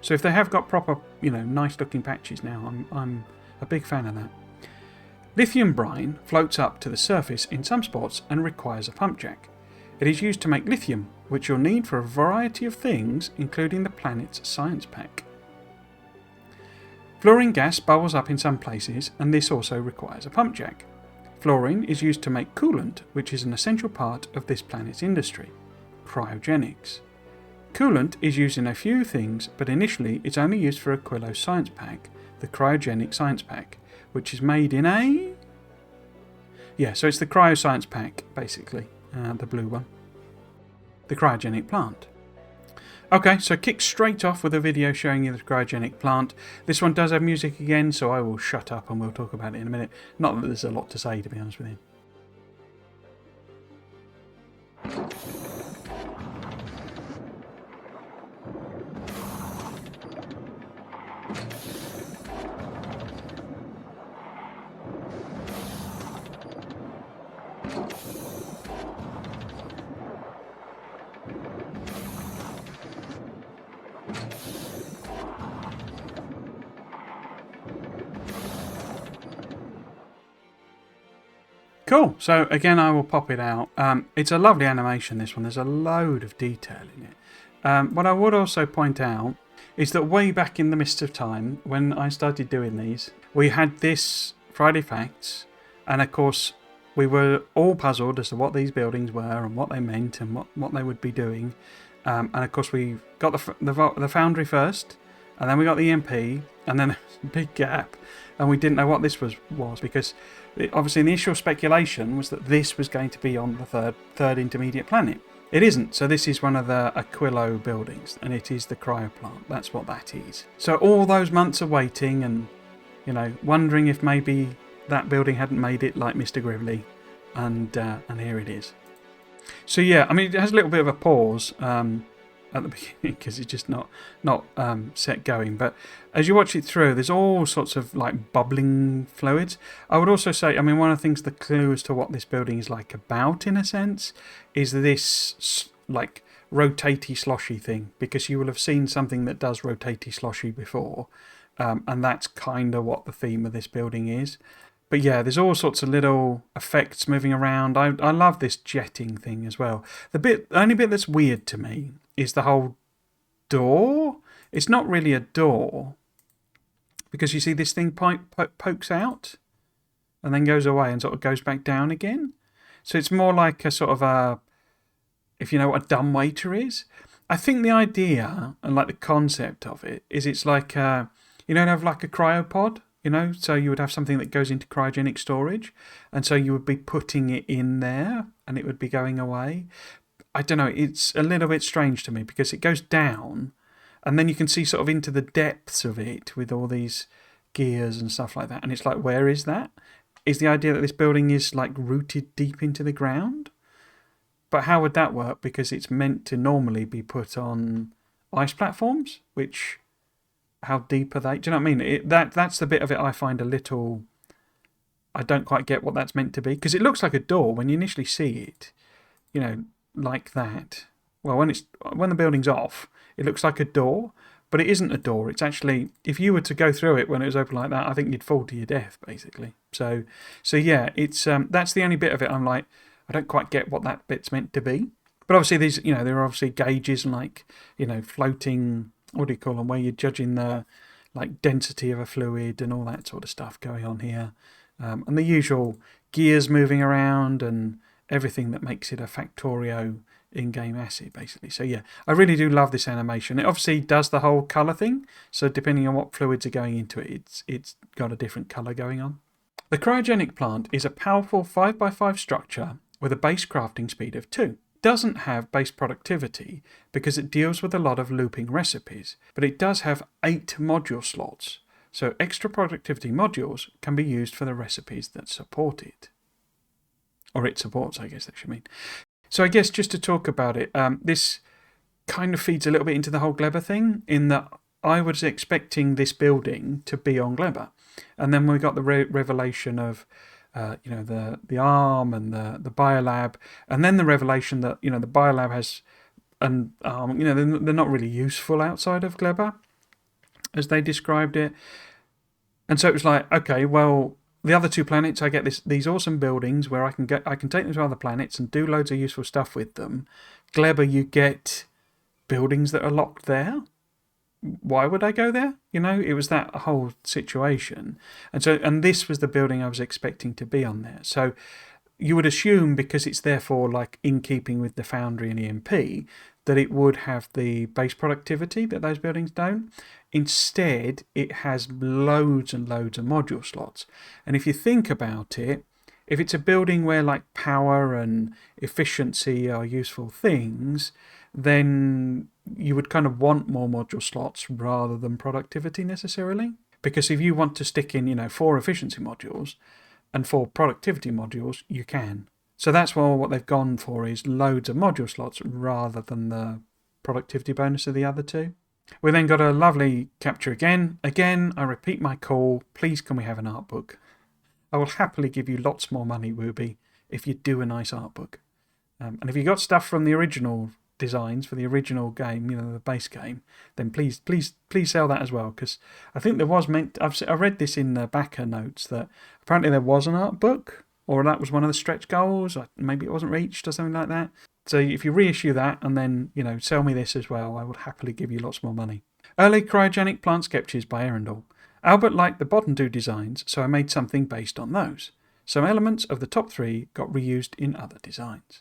So if they have got proper, nice looking patches now, I'm a big fan of that. Lithium brine floats up to the surface in some spots and requires a pump jack. It is used to make lithium, which you'll need for a variety of things, including the planet's science pack. Fluorine gas bubbles up in some places, and this also requires a pump jack. Fluorine is used to make coolant, which is an essential part of this planet's industry, cryogenics. Coolant is used in a few things, but initially it's only used for Aquilo's science pack, the Cryogenic Science Pack, which is made in a... Yeah, so it's the Cryo Science Pack, basically, the blue one. The Cryogenic Plant. Okay, so kick straight off with a video showing you the Cryogenic Plant. This one does have music again, so I will shut up and we'll talk about it in a minute. Not that there's a lot to say, to be honest with you. Cool. So again, I will pop it out. It's a lovely animation, this one. There's a load of detail in it. What I would also point out is that way back in the mist of time, when I started doing these, we had this Friday Facts, and of course we were all puzzled as to what these buildings were and what they meant and what they would be doing. And of course we got the foundry first, and then we got the EMP, and then there was a big gap, and we didn't know what this was because obviously the initial speculation was that this was going to be on the third intermediate planet. It isn't. So this is one of the Aquilo buildings, and it is the cryo plant. That's what that is. So all those months of waiting and, wondering if maybe that building hadn't made it like Mr. Gridley, and here it is. So yeah, I mean, it has a little bit of a pause at the beginning because it's just not set going. But as you watch it through, there's all sorts of like bubbling fluids. I would also say, I mean, one of the things, the clue as to what this building is like about, in a sense, is this like rotatey sloshy thing, because you will have seen something that does rotatey sloshy before, and that's kind of what the theme of this building is. But yeah, there's all sorts of little effects moving around. I love this jetting thing as well. The only bit that's weird to me is the whole door. It's not really a door, because you see this thing pokes out and then goes away and sort of goes back down again. So it's more like a sort of if you know what a dumbwaiter is. I think the idea and like the concept of it is it's like, have like a cryopod. So you would have something that goes into cryogenic storage, and so you would be putting it in there and it would be going away. I don't know, it's a little bit strange to me because it goes down and then you can see sort of into the depths of it with all these gears and stuff like that. And it's like, where is that? Is the idea that this building is like rooted deep into the ground? But how would that work? Because it's meant to normally be put on ice platforms, which... how deep are they? Do you know what I mean? That's the bit of it I find a little... I don't quite get what that's meant to be. Because it looks like a door when you initially see it. Like that. Well, when the building's off, it looks like a door. But it isn't a door. It's actually... if you were to go through it when it was open like that, I think you'd fall to your death, basically. So yeah, it's that's the only bit of it I'm like, I don't quite get what that bit's meant to be. But obviously, there are obviously gauges and like, floating... what do you call them, where you're judging the like density of a fluid and all that sort of stuff going on here, and the usual gears moving around and everything that makes it a Factorio in-game asset, basically. So yeah, I really do love this animation. It obviously does the whole colour thing, so depending on what fluids are going into it, it's got a different colour going on. The cryogenic plant is a powerful 5x5 structure with a base crafting speed of 2. Doesn't have base productivity because it deals with a lot of looping recipes, but it does have 8 module slots, so extra productivity modules can be used for the recipes that support it. Or it supports, I guess that should mean. So I guess just to talk about it, this kind of feeds a little bit into the whole Gleba thing, in that I was expecting this building to be on Gleba, and then we got the revelation of the arm and the biolab, and then the revelation that the biolab has an arm. They're not really useful outside of Gleba, as they described it. And so it was like, okay, well, the other 2 planets, I get these awesome buildings where I can take them to other planets and do loads of useful stuff with them. Gleba, you get buildings that are locked there. Why would I go there? It was that whole situation. And this was the building I was expecting to be on there. So you would assume, because it's therefore like in keeping with the Foundry and EMP, that it would have the base productivity that those buildings don't. Instead, it has loads and loads of module slots. And if you think about it, if it's a building where like power and efficiency are useful things, then you would kind of want more module slots rather than productivity necessarily. Because if you want to stick in, 4 efficiency modules and 4 productivity modules, you can. So that's what they've gone for, is loads of module slots rather than the productivity bonus of the other 2. We then got a lovely capture again. Again, I repeat my call. Please can we have an art book? I will happily give you lots more money, Wooby, if you do a nice art book. And if you got stuff from the original designs for the original game, the base game, then please sell that as well. Because I think there was I read this in the backer notes that apparently there was an art book, or that was one of the stretch goals. Maybe it wasn't reached or something like that. So if you reissue that and then, sell me this as well, I would happily give you lots more money. Early Cryogenic Plant sketches by Arundel. Albert liked the bottom 2 designs, so I made something based on those. Some elements of the top 3 got reused in other designs.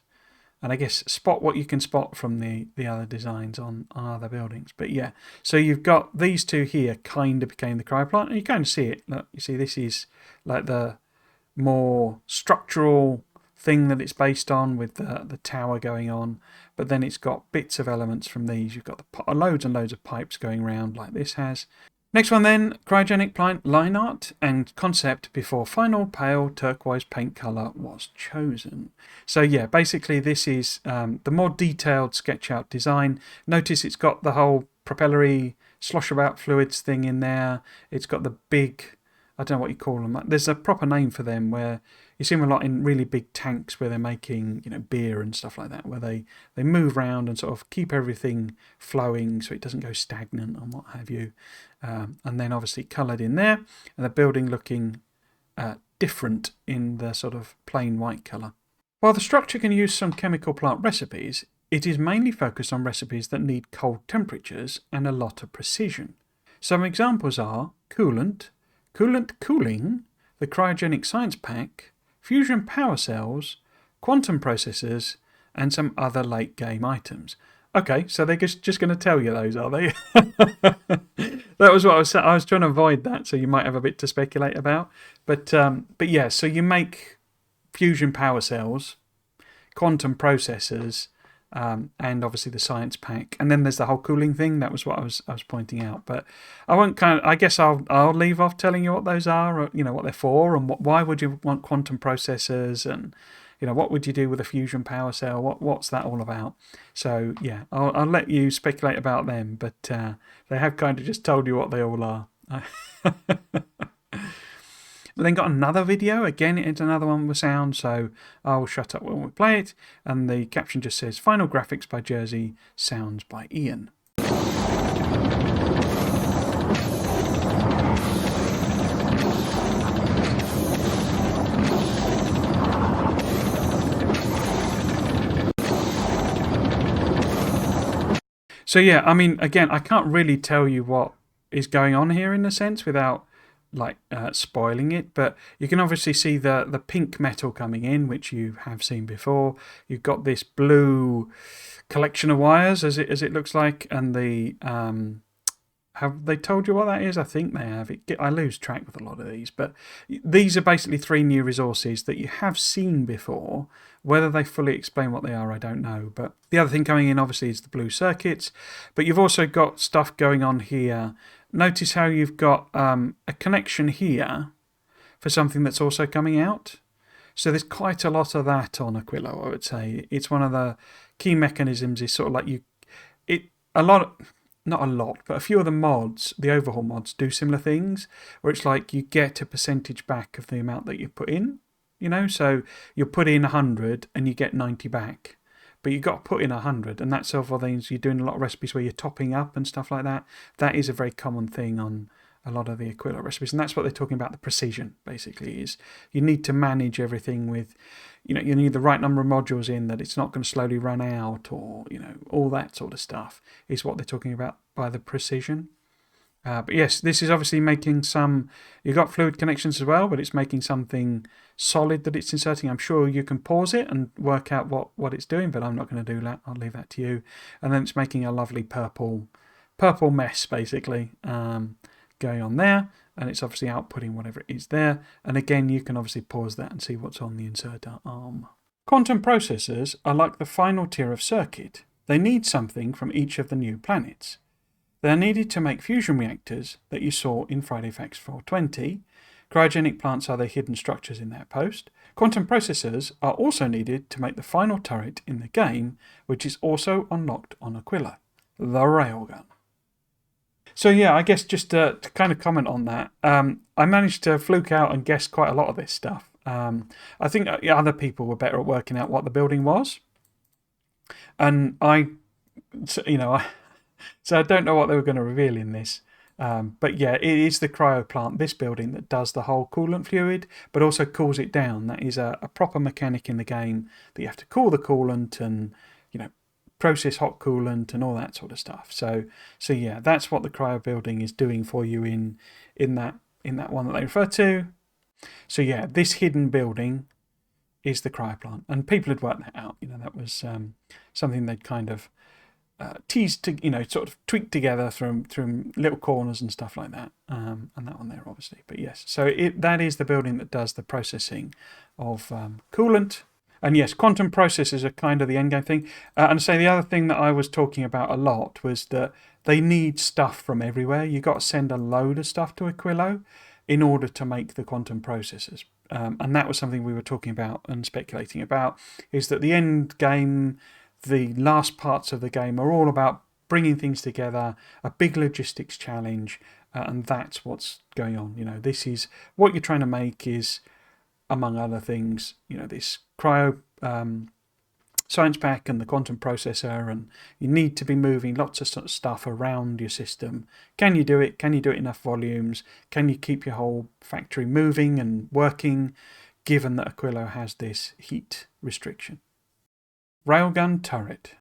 And I guess spot what you can spot from the other designs on other buildings. But yeah, so you've got these 2 here kind of became the cryoplant, and you kind of see it. Look, you see this is like the more structural thing that it's based on with the tower going on. But then it's got bits of elements from these. You've got loads and loads of pipes going around like this has. Next one then, Cryogenic Plant line art and concept before final pale turquoise paint colour was chosen. So yeah, basically this is the more detailed sketch out design. Notice it's got the whole propellery slosh about fluids thing in there. It's got the big, I don't know what you call them. There's a proper name for them where you see them a lot in really big tanks where they're making, beer and stuff like that, where they move around and sort of keep everything flowing so it doesn't go stagnant and what have you. And then obviously coloured in there, and the building looking different in the sort of plain white colour. While the structure can use some chemical plant recipes, it is mainly focused on recipes that need cold temperatures and a lot of precision. Some examples are coolant cooling, the cryogenic science pack, fusion power cells, quantum processors, and some other late game items. Okay, so they're just going to tell you those, are they? That was what I was trying to avoid that, so you might have a bit to speculate about. But yeah, so you make fusion power cells, quantum processors, and obviously the science pack, and then there's the whole cooling thing. That was what I was pointing out. But I won't I guess I'll leave off telling you what those are, or, what they're for, and why would you want quantum processors, and what would you do with a fusion power cell? What's that all about? So yeah, I'll let you speculate about them, but they have kind of just told you what they all are. Then got another video, again it's another one with sound, so I'll shut up when we play it, and the caption just says final graphics by Jersey, sounds by Ian. So yeah, I mean, again, I can't really tell you what is going on here in a sense without spoiling it, but you can obviously see the pink metal coming in, which you have seen before. You've got this blue collection of wires as it looks like, and the have they told you what that is? I think they have. I lose track with a lot of these, but these are basically 3 new resources that you have seen before. Whether they fully explain what they are, I don't know. But the other thing coming in obviously is the blue circuits, but you've also got stuff going on here. Notice how you've got a connection here for something that's also coming out. So there's quite a lot of that on Aquilo, I would say. It's one of the key mechanisms is sort of like not a lot, but a few of the mods, the overhaul mods, do similar things, where it's like you get a percentage back of the amount that you put in. So you put in 100 and you get 90 back. But you've got to put in 100, and that's sort of things. You're doing a lot of recipes where you're topping up and stuff like that. That is a very common thing on a lot of the Aquilo recipes, and that's what they're talking about. The precision basically is you need to manage everything with, you need the right number of modules in, that it's not going to slowly run out, or all that sort of stuff is what they're talking about by the precision. But yes, this is obviously making some. You've got fluid connections as well, but it's making something solid that it's inserting. I'm sure you can pause it and work out what it's doing, but I'm not going to do that. I'll leave that to you. And then it's making a lovely purple mess basically going on there, and it's obviously outputting whatever it is there. And again, you can obviously pause that and see what's on the inserter arm. Quantum processors are like the final tier of circuit. They need something from each of the new planets. They are needed to make fusion reactors that you saw in Friday Facts 420. Cryogenic plants are the hidden structures in that post. Quantum processors are also needed to make the final turret in the game, which is also unlocked on Aquilo, the Railgun. So yeah, I guess just to kind of comment on that, I managed to fluke out and guess quite a lot of this stuff. I think other people were better at working out what the building was, and so I don't know what they were going to reveal in this. But yeah, it is the cryo plant, this building, that does the whole coolant fluid, but also cools it down. That is a proper mechanic in the game that you have to cool the coolant and, process hot coolant and all that sort of stuff. So yeah, that's what the cryo building is doing for you in that one that they refer to. So yeah, this hidden building is the cryo plant, and people had worked that out. That was something they'd kind of teased to, sort of tweaked together from little corners and stuff like that. And that one there, obviously. But yes, so that is the building that does the processing of coolant. And yes, quantum processors are kind of the end game thing. And say the other thing that I was talking about a lot was that they need stuff from everywhere. You've got to send a load of stuff to Aquilo in order to make the quantum processors. And that was something we were talking about and speculating about, is that the end game, the last parts of the game, are all about bringing things together, a big logistics challenge, and that's what's going on. This is what you're trying to make is, among other things, this cryo science pack and the quantum processor, and you need to be moving lots of stuff around your system. Can you do it? Can you do it in enough volumes? Can you keep your whole factory moving and working, given that Aquilo has this heat restriction? Railgun Turret.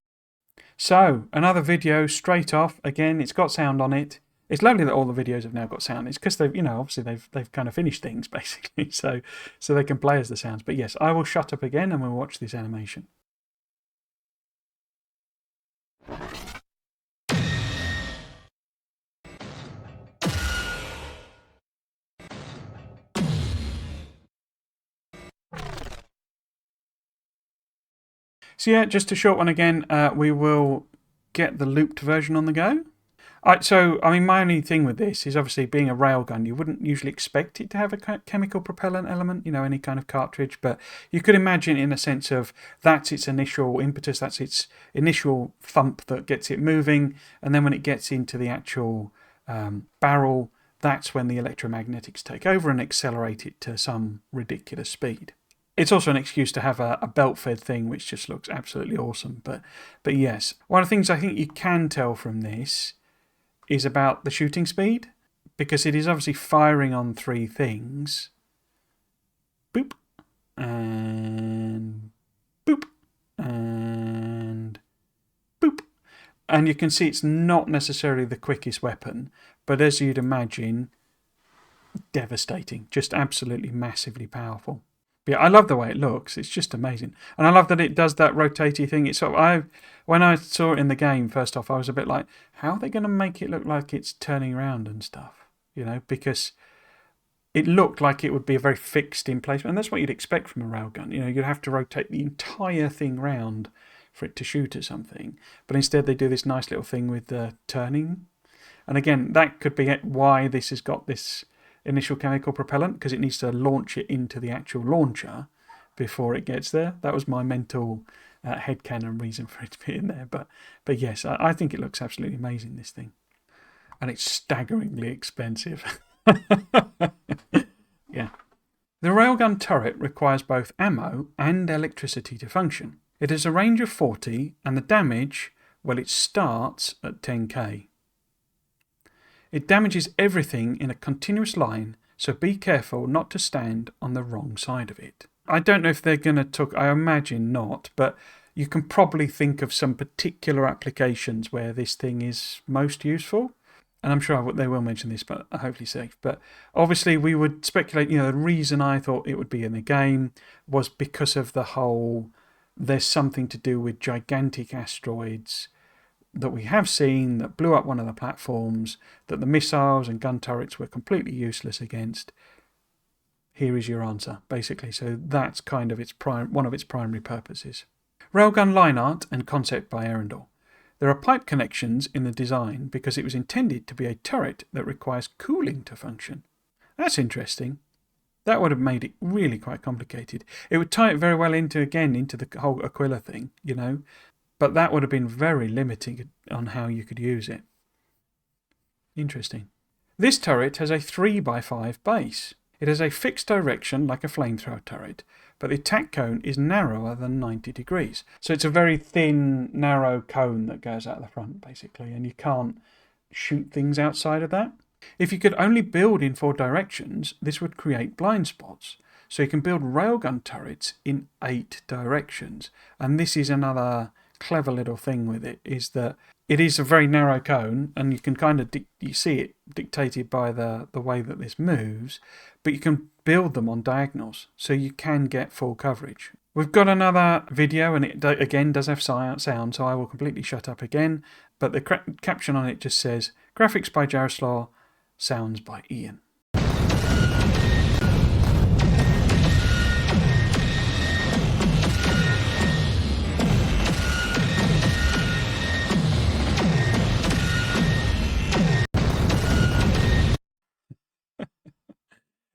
So, another video straight off. Again, it's got sound on it. It's lovely that all the videos have now got sound. It's because they've, obviously they've kind of finished things, basically, so they can play as the sounds. But yes, I will shut up again and we'll watch this animation. So yeah, just a short one again. We will get the looped version on the go. My only thing with this is, obviously, being a railgun, you wouldn't usually expect it to have a chemical propellant element, any kind of cartridge, but you could imagine, in a sense of, that's its initial impetus, that's its initial thump that gets it moving, and then when it gets into the actual barrel, that's when the electromagnetics take over and accelerate it to some ridiculous speed. It's also an excuse to have a belt-fed thing, which just looks absolutely awesome. But yes, one of the things I think you can tell from this is about the shooting speed, because it is obviously firing on three things. Boop, and boop, and boop. And you can see it's not necessarily the quickest weapon, but as you'd imagine, devastating. Just absolutely massively powerful. But yeah, I love the way it looks. It's just amazing. And I love that it does that rotatey thing. It's when I saw it in the game, first off, I was a bit like, how are they going to make it look like it's turning around and stuff? Because it looked like it would be a very fixed in place. And that's what you'd expect from a railgun. You'd have to rotate the entire thing round for it to shoot at something. But instead they do this nice little thing with the turning. And again, that could be why this has got this initial chemical propellant, because it needs to launch it into the actual launcher before it gets there. That was my mental headcanon reason for it to be in there. But yes, I think it looks absolutely amazing, this thing. And it's staggeringly expensive. Yeah. The Railgun Turret requires both ammo and electricity to function. It has a range of 40, and the damage, well, it starts at 10k. It damages everything in a continuous line, so be careful not to stand on the wrong side of it. I don't know if they're going to talk, I imagine not, but you can probably think of some particular applications where this thing is most useful. And I'm sure they will mention this, but hopefully safe. But obviously we would speculate, the reason I thought it would be in the game was because of the whole, there's something to do with gigantic asteroids that we have seen that blew up one of the platforms, that the missiles and gun turrets were completely useless against. Here is your answer, basically. So that's kind of one of its primary purposes. Railgun line art and concept by Arundel. There are pipe connections in the design because it was intended to be a turret that requires cooling to function. That's interesting. That would have made it really quite complicated. It would tie it very well into the whole Aquilo thing, But that would have been very limiting on how you could use it. Interesting. This turret has a 3x5 base. It has a fixed direction like a flamethrower turret, but the attack cone is narrower than 90 degrees. So it's a very thin, narrow cone that goes out the front, basically, and you can't shoot things outside of that. If you could only build in 4 directions, this would create blind spots. So you can build railgun turrets in 8 directions. And this is another clever little thing with it, is that it is a very narrow cone, and you can kind of you see it dictated by the way that this moves, but you can build them on diagonals, so you can get full coverage. We've got another video, and it again does have sound, so I will completely shut up again, but the caption on it just says, graphics by Jaroslaw, sounds by Ian.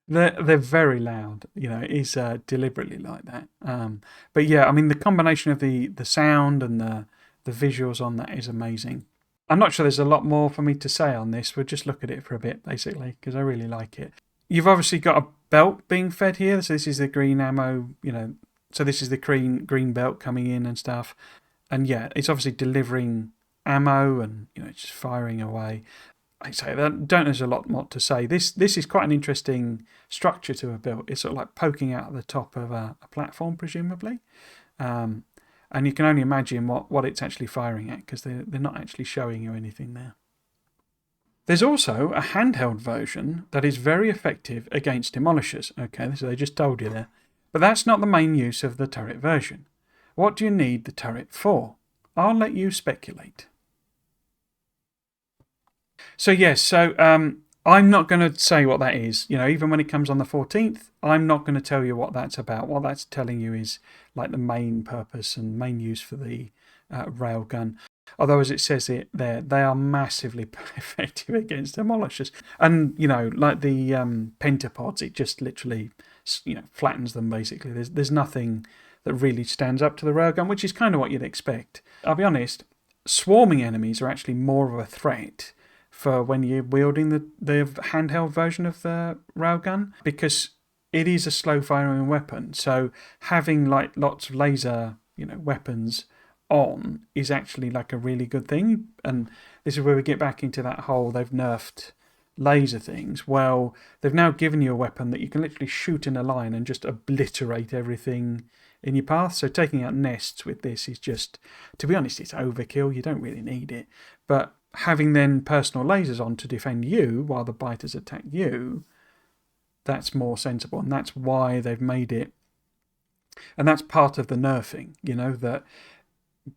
They're very loud, it is deliberately like that. But yeah, I mean, the combination of the sound and the visuals on that is amazing. I'm not sure there's a lot more for me to say on this. We'll just look at it for a bit, basically, because I really like it. You've obviously got a belt being fed here. So this is the green ammo, so this is the green belt coming in and stuff. And yeah, it's obviously delivering ammo and, it's just firing away. Like I say, there's a lot more to say. This is quite an interesting structure to have built. It's sort of like poking out at the top of a platform, presumably. And you can only imagine what it's actually firing at, because they're not actually showing you anything there. There's also a handheld version that is very effective against demolishers. Okay, so they just told you there. But that's not the main use of the turret version. What do you need the turret for? I'll let you speculate. So yes, I'm not going to say what that is. Even when it comes on the 14th, I'm not going to tell you what that's about. What that's telling you is like the main purpose and main use for the railgun. Although, as it says it there, they are massively effective against demolishers. And, like the pentapods, it just literally, flattens them, basically. There's nothing that really stands up to the railgun, which is kind of what you'd expect. I'll be honest, swarming enemies are actually more of a threat for when you're wielding the handheld version of the railgun, because it is a slow firing weapon. So having like lots of laser, weapons on is actually like a really good thing. And this is where we get back into that whole they've nerfed laser things. Well, they've now given you a weapon that you can literally shoot in a line and just obliterate everything in your path. So taking out nests with this is just, to be honest, it's overkill. You don't really need it. But having then personal lasers on to defend you while the biters attack you, that's more sensible. And that's why they've made it. And that's part of the nerfing, that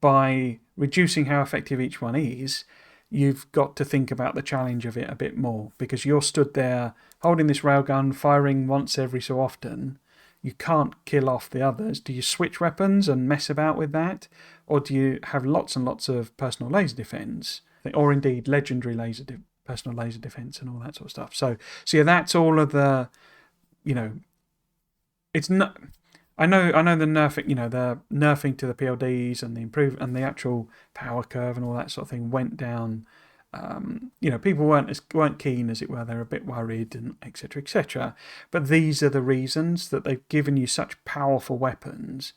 by reducing how effective each one is, you've got to think about the challenge of it a bit more, because you're stood there holding this railgun, firing once every so often. You can't kill off the others. Do you switch weapons and mess about with that? Or do you have lots and lots of personal laser defense? Or indeed legendary personal laser defense and all that sort of stuff. So yeah, that's all of the, it's not. I know the nerfing, the nerfing to the PLDs and the actual power curve and all that sort of thing went down. People weren't keen, as it were. They're a bit worried and etc. etc. But these are the reasons that they've given you such powerful weapons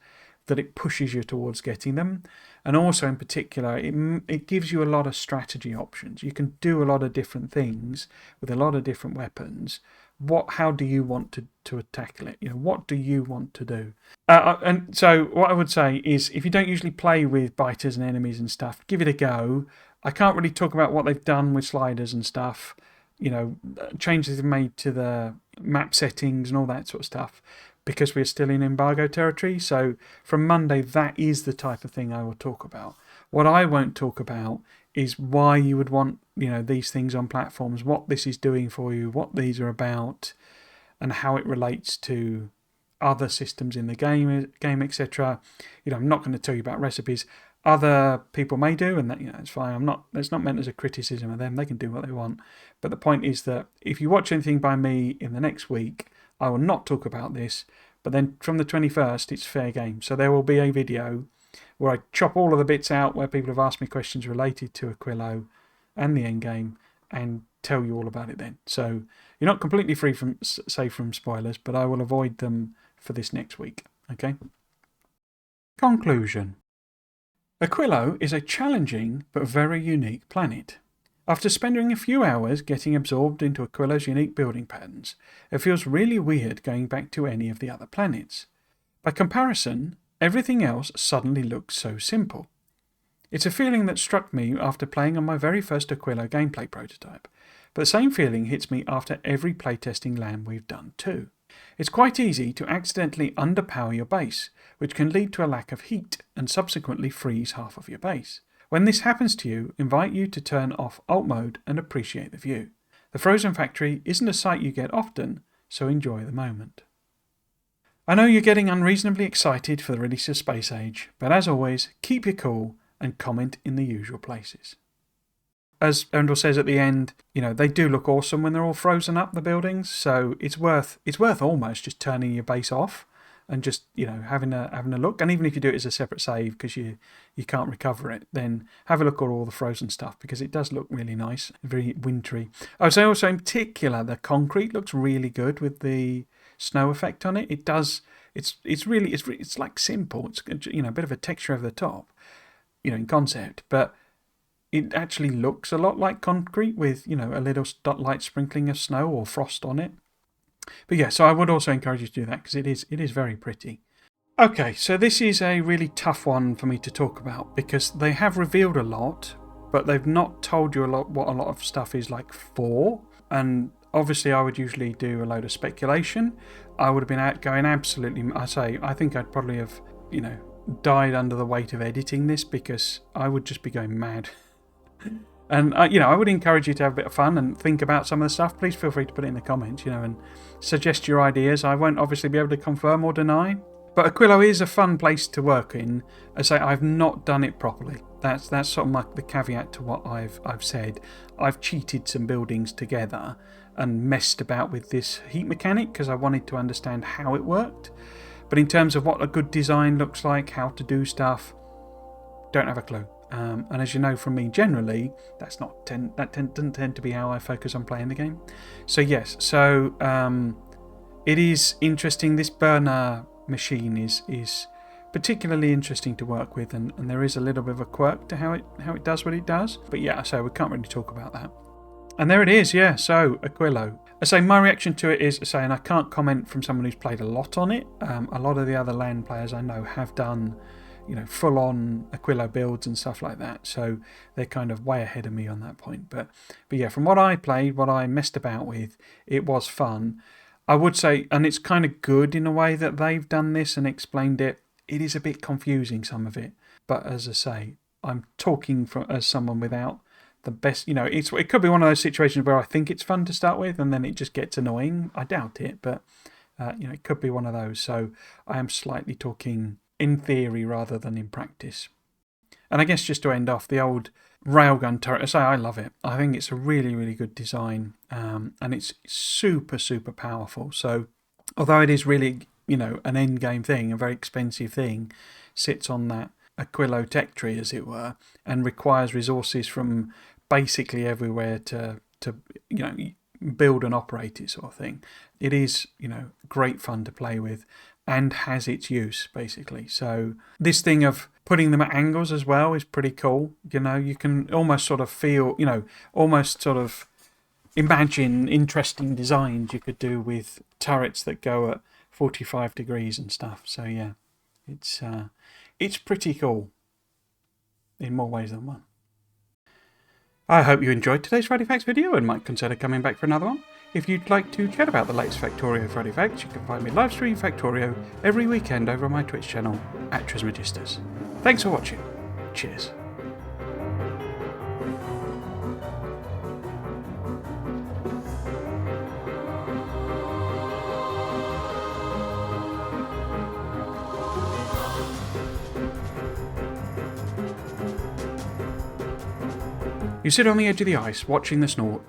that it pushes you towards getting them. And also in particular, it gives you a lot of strategy options. You can do a lot of different things with a lot of different weapons. How do you want to tackle it? What do you want to do? And so what I would say is, if you don't usually play with biters and enemies and stuff, give it a go. I can't really talk about what they've done with sliders and stuff, changes they've made to the map settings and all that sort of stuff, because we're still in embargo territory. So from Monday, that is the type of thing I will talk about. What I won't talk about is why you would want, these things on platforms, what this is doing for you, what these are about, and how it relates to other systems in the game, etc. I'm not going to tell you about recipes. Other people may do, and that it's fine. It's not meant as a criticism of them. They can do what they want. But the point is that if you watch anything by me in the next week, I will not talk about this. But then from the 21st, it's fair game. So there will be a video where I chop all of the bits out where people have asked me questions related to Aquilo and the endgame, and tell you all about it then. So you're not completely safe from spoilers, but I will avoid them for this next week. Okay? Conclusion. Aquilo is a challenging but very unique planet. After spending a few hours getting absorbed into Aquilo's unique building patterns, it feels really weird going back to any of the other planets. By comparison, everything else suddenly looks so simple. It's a feeling that struck me after playing on my very first Aquilo gameplay prototype, but the same feeling hits me after every playtesting LAN we've done too. It's quite easy to accidentally underpower your base, which can lead to a lack of heat and subsequently freeze half of your base. When this happens to you, invite you to turn off alt mode and appreciate the view. The frozen factory isn't a sight you get often, so enjoy the moment. I know you're getting unreasonably excited for the release of Space Age, but as always, keep your cool and comment in the usual places. As Erndl says at the end, they do look awesome when they're all frozen up, the buildings, so it's worth almost just turning your base off and just, having a look. And even if you do it as a separate save because you can't recover it, then have a look at all the frozen stuff because it does look really nice, very wintry. I would say also in particular the concrete looks really good with the snow effect on it. It does. It's like simple. It's a bit of a texture over the top, in concept, but it actually looks a lot like concrete with, a little light sprinkling of snow or frost on it. But yeah, so I would also encourage you to do that because it is very pretty. Okay, so this is a really tough one for me to talk about because they have revealed a lot, but they've not told you what a lot of stuff is like for. And obviously I would usually do a load of speculation. I would have been going absolutely, I think I'd probably have, died under the weight of editing this because I would just be going mad. And, I would encourage you to have a bit of fun and think about some of the stuff. Please feel free to put it in the comments, and suggest your ideas. I won't obviously be able to confirm or deny. But Aquilo is a fun place to work in. As I say, I've not done it properly. That's sort of the caveat to what I've said. I've cheated some buildings together and messed about with this heat mechanic because I wanted to understand how it worked. But in terms of what a good design looks like, how to do stuff, don't have a clue. And as you know from me generally, that doesn't tend to be how I focus on playing the game. So yes, it is interesting. This burner machine is particularly interesting to work with, and there is a little bit of a quirk to how it does what it does. But yeah, so we can't really talk about that. And there it is, yeah. So Aquilo. I say my reaction to it is saying I can't comment from someone who's played a lot on it. A lot of the other LAN players I know have done, full-on Aquilo builds and stuff like that. So they're kind of way ahead of me on that point. But yeah, from what I played, what I messed about with, it was fun. I would say, and it's kind of good in a way that they've done this and explained it. It is a bit confusing, some of it. But as I say, I'm talking as someone without the best, it could be one of those situations where I think it's fun to start with and then it just gets annoying. I doubt it, but it could be one of those. So I am slightly talking in theory rather than in practice. And I guess just to end off, the old Railgun Turret, I say I love it. I think it's a really, really good design, and it's super, super powerful. So although it is really, an end game thing, a very expensive thing, sits on that Aquilo tech tree, as it were, and requires resources from basically everywhere to build and operate it, sort of thing. It is, great fun to play with and has its use, basically. So this thing of putting them at angles as well is pretty cool. You can almost sort of feel, almost sort of imagine interesting designs you could do with turrets that go at 45 degrees and stuff. So yeah, it's pretty cool in more ways than one. I hope you enjoyed today's Friday Facts video and might consider coming back for another one. If you'd like to chat about the latest Factorio Friday Facts, you can find me live stream Factorio every weekend over on my Twitch channel, @Trismegistus. Thanks for watching. Cheers. You sit on the edge of the ice watching the snow